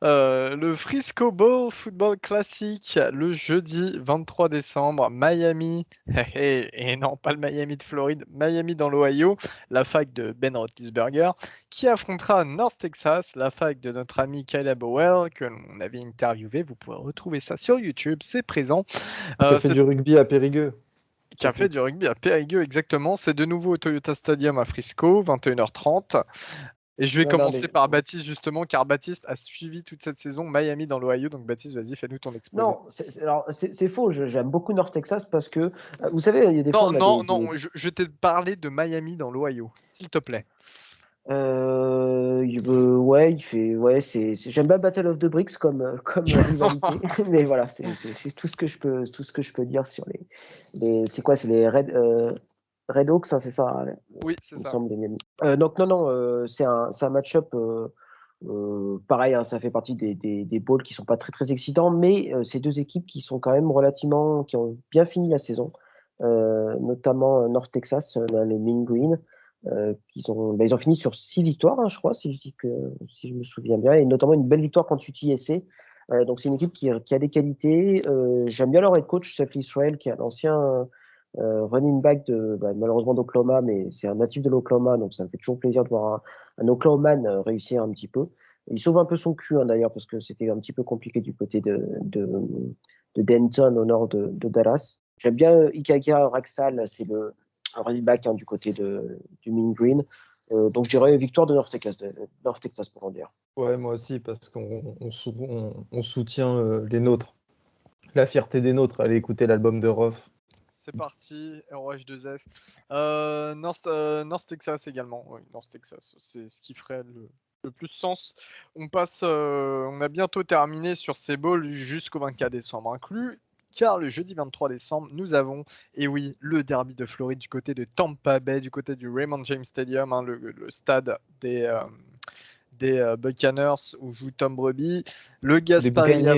Le Frisco Bowl Football Classic, le jeudi 23 décembre, Miami, et non, pas le Miami de Floride, Miami dans l'Ohio, la fac de Ben Roethlisberger, qui affrontera North Texas, la fac de notre ami Caleb Howell, que l'on avait interviewé. Vous pouvez retrouver ça sur YouTube, c'est présent. Qui a fait C'est du rugby à Périgueux. qui a fait Surtout. du rugby à Périgueux, exactement. C'est de nouveau au Toyota Stadium à Frisco, 21h30. Et je vais Non, non, commencer mais par Baptiste, justement, car Baptiste a suivi toute cette saison Miami dans l'Ohio. Donc, Baptiste, vas-y, fais-nous ton exposé. non, alors, c'est faux. J'aime beaucoup North Texas parce que vous savez, il y a des fois Non, on a non, non, je t'ai parlé de Miami dans l'Ohio, s'il te plaît. ouais, j'aime bien Battle of the Bricks comme rivalité, mais voilà, c'est tout ce que je peux dire sur c'est quoi, c'est les Red Hawks, hein, c'est ça, hein, Oui, c'est il me ça. semble. Donc non, c'est un match-up pareil, hein, ça fait partie des bowls qui sont pas très très excitants, mais c'est deux équipes qui sont quand même qui ont bien fini la saison, notamment North Texas, les Mean Green. Ils ont fini sur 6 victoires, hein, je crois, si je me souviens bien, et notamment une belle victoire contre UTSA. Donc c'est une équipe qui a des qualités. J'aime bien leur head coach, Seth Israel, qui est un ancien running back malheureusement d'Oklahoma, mais c'est un natif de l'Oklahoma, donc ça me fait toujours plaisir de voir un Oklahoman réussir un petit peu. Il sauve un peu son cul d'ailleurs, parce que c'était un petit peu compliqué du côté de Denton au nord de Dallas. J'aime bien Ikaka Raksal, c'est un running back du côté du Mean Green. Donc je dirais victoire de North Texas pour en dire. Ouais, moi aussi, parce on soutient les nôtres. La fierté des nôtres, allez écouter l'album de Roth. C'est parti, ROH2F. North Texas également. Oui, North Texas, c'est ce qui ferait le plus sens. On a bientôt terminé sur ces bowls jusqu'au 24 décembre inclus, car le jeudi 23 décembre, nous avons, et oui, le derby de Floride du côté de Tampa Bay, du côté du Raymond James Stadium, le stade des Buccaneers où joue Tom Brady, le Gasparilla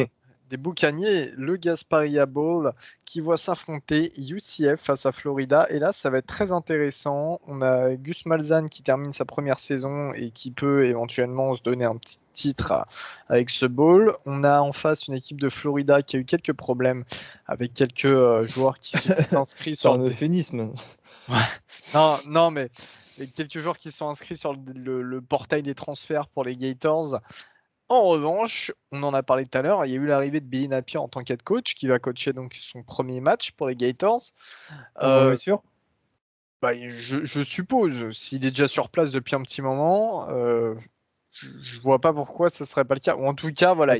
des Boucaniers, le Gasparilla Bowl qui voit s'affronter UCF face à Florida. Et là, ça va être très intéressant. On a Gus Malzahn qui termine sa première saison et qui peut éventuellement se donner un petit titre avec ce bowl. On a en face une équipe de Florida qui a eu quelques problèmes avec quelques joueurs qui se sont inscrits sur un euphémisme. Ouais. Non, mais quelques joueurs qui sont inscrits sur le portail des transferts pour les Gators. En revanche, on en a parlé tout à l'heure, il y a eu l'arrivée de Billy Napier en tant qu'head coach, qui va coacher donc son premier match pour les Gators. On est sûr ? Je suppose, s'il est déjà sur place depuis un petit moment, je vois pas pourquoi ce serait pas le cas. Ou en tout cas, voilà,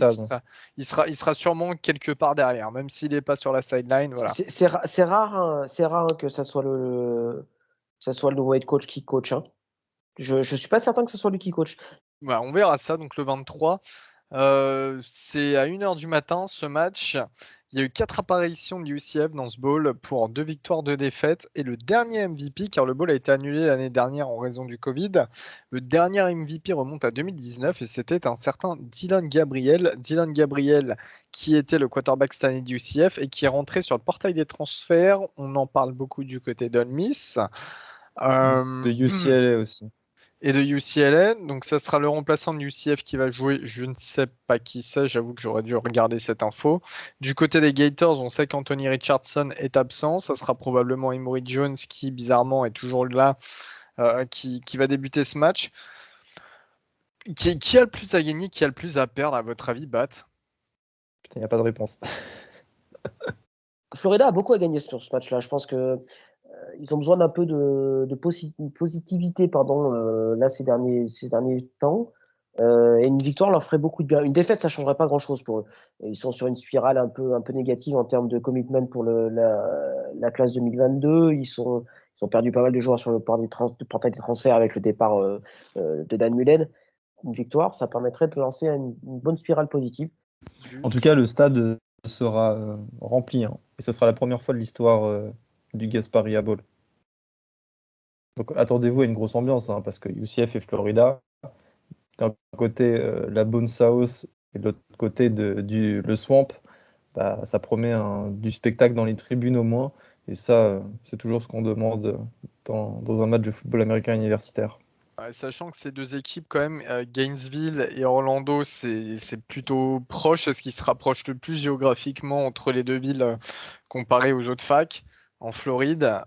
il sera sûrement quelque part derrière, même s'il n'est pas sur la sideline. Voilà. C'est rare que ça soit le nouveau head coach qui coach. Hein. Je suis pas certain que ce soit lui qui coach. On verra ça, donc le 23. C'est à 1h du matin ce match. Il y a eu 4 apparitions de UCF dans ce bowl pour 2 victoires, 2 défaites. Et le dernier MVP, car le bowl a été annulé l'année dernière en raison du Covid, le dernier MVP remonte à 2019 et c'était un certain Dylan Gabriel. Dylan Gabriel qui était le quarterback cette année de UCF et qui est rentré sur le portail des transferts. On en parle beaucoup du côté d'Ole Miss. De UCLA aussi. Et de UCLA, donc ça sera le remplaçant de UCF qui va jouer, je ne sais pas qui c'est, j'avoue que j'aurais dû regarder cette info. Du côté des Gators, on sait qu'Anthony Richardson est absent, ça sera probablement Emory Jones qui bizarrement est toujours là, qui va débuter ce match. Qui a le plus à gagner, qui a le plus à perdre à votre avis, Bat ? Putain, il n'y a pas de réponse. Florida a beaucoup à gagner sur ce match-là, je pense que ils ont besoin d'un peu de positivité là ces derniers temps. Et une victoire leur ferait beaucoup de bien. Une défaite, ça ne changerait pas grand-chose pour eux. Ils sont sur une spirale un peu négative en termes de commitment pour la classe 2022. Ils ont perdu pas mal de joueurs sur le portail des transferts avec le départ de Dan Mullen. Une victoire, ça permettrait de lancer une bonne spirale positive. En tout cas, le stade sera rempli. Hein, et ce sera la première fois de l'histoire du Gasparilla Bowl. Donc attendez-vous à une grosse ambiance, hein, parce que UCF et Florida, d'un côté la Bone South et de l'autre côté le Swamp, ça promet du spectacle dans les tribunes au moins. Et ça, c'est toujours ce qu'on demande dans un match de football américain universitaire. Sachant que ces deux équipes, quand même, Gainesville et Orlando, c'est plutôt proche, c'est ce qui se rapproche le plus géographiquement entre les deux villes comparé aux autres facs en Floride.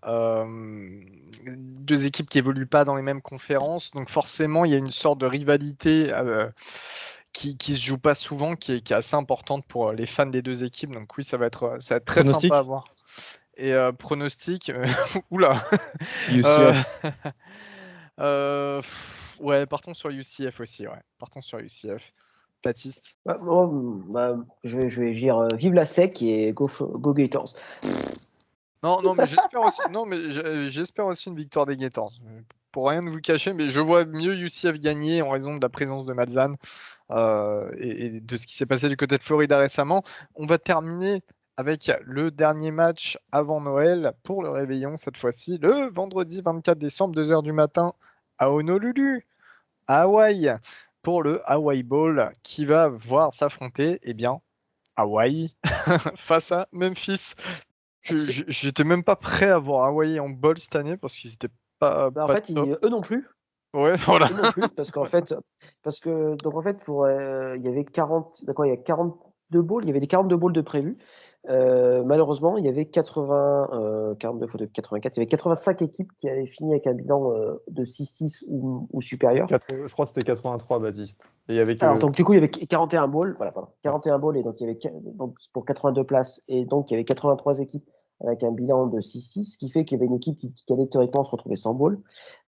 Deux équipes qui évoluent pas dans les mêmes conférences, donc forcément, il y a une sorte de rivalité qui se joue pas souvent, qui est assez importante pour les fans des deux équipes. Donc oui, ça va être très sympa à voir. Et pronostic, oula. UCF. Ouais, partons sur UCF aussi. Ouais. Partons sur UCF. Baptiste. Je vais dire vive la SEC et go Gators. Non, mais j'espère aussi. Non, mais j'espère aussi une victoire des Gators. Pour rien vous cacher, mais je vois mieux UCF gagner en raison de la présence de Malzahn et de ce qui s'est passé du côté de Florida récemment. On va terminer avec le dernier match avant Noël pour le réveillon cette fois-ci, le vendredi 24 décembre, 2h du matin à Honolulu, à Hawaï, pour le Hawaii Bowl qui va voir s'affronter, Hawaï face à Memphis. J'étais même pas prêt à voir Hawaii en bowl cette année parce qu'ils étaient pas. En fait, eux non plus. Ouais, voilà. Eux non plus, parce que il y avait 40 balls, il y avait des 42 balls de prévus. Malheureusement, il y avait 42 fois de 84, il y avait 85 équipes qui avaient fini avec un bilan de 6-6 ou supérieur. Je crois que c'était 83, Baptiste. Et il y avait que... Alors, donc, du coup, il y avait 41 balls, voilà, pardon, 41 balls, et donc, il y avait donc, pour 82 places, et donc, il y avait 83 équipes avec un bilan de 6-6, ce qui fait qu'il y avait une équipe qui allait théoriquement se retrouver sans ball.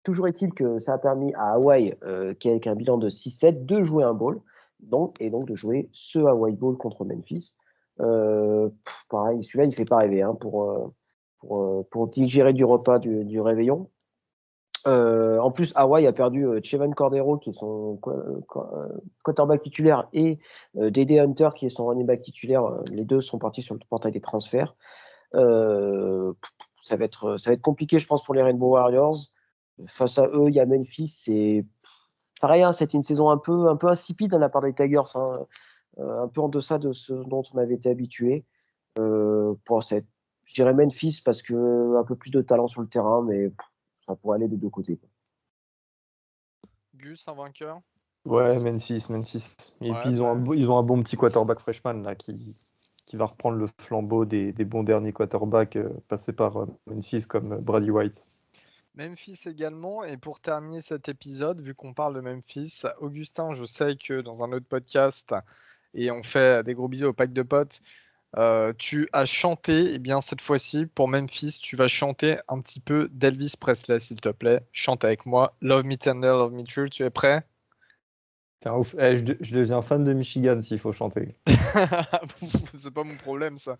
Toujours est-il que ça a permis à Hawaï, qui est avec un bilan de 6-7, de jouer un ball, et donc de jouer ce Hawaii Bowl contre Memphis. Pareil, celui-là, il fait pas rêver hein, pour digérer du repas du réveillon. En plus, Hawaï a perdu Chevan Cordero, qui est son quarterback titulaire, et Dede Hunter, qui est son running back titulaire. Les deux sont partis sur le portail des transferts. Ça va être compliqué, je pense, pour les Rainbow Warriors. Face à eux, il y a Memphis. C'est pareil, hein, c'était une saison un peu insipide de la part des Tigers, hein, un peu en deçà de ce dont on avait été habitué. Je dirais Memphis parce que un peu plus de talent sur le terrain, mais ça pourrait aller des deux côtés. Gus, un vainqueur? Ouais, Memphis. Et puis ils ont un bon petit quarterback freshman là qui va reprendre le flambeau des bons derniers quarterbacks passés par Memphis comme Brady White. Memphis également. Et pour terminer cet épisode, vu qu'on parle de Memphis, Augustin, je sais que dans un autre podcast, et on fait des gros bisous au pack de potes, tu as chanté, et bien cette fois-ci, pour Memphis, tu vas chanter un petit peu d'Elvis Presley, s'il te plaît. Chante avec moi. Love Me Tender, Love Me True. Tu es prêt? C'est ouf. Je deviens fan de Michigan s'il faut chanter. C'est pas mon problème, ça.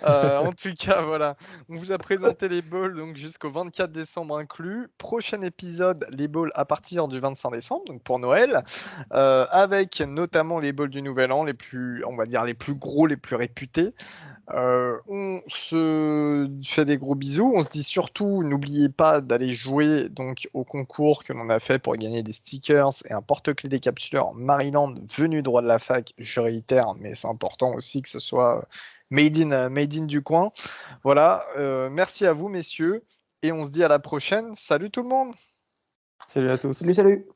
En tout cas, voilà. On vous a présenté les bowls donc jusqu'au 24 décembre inclus. Prochain épisode, les bowls à partir du 25 décembre, donc pour Noël, avec notamment les bowls du Nouvel An, les plus, on va dire, les plus gros, les plus réputés. On se fait des gros bisous. On se dit surtout, n'oubliez pas d'aller jouer donc au concours que l'on a fait pour gagner des stickers et un porte-clés décapsuleur Maryland venu droit de la fac. Je réitère, mais c'est important aussi que ce soit made in du coin. Voilà. Merci à vous, messieurs, et on se dit à la prochaine. Salut tout le monde. Salut à tous. Salut.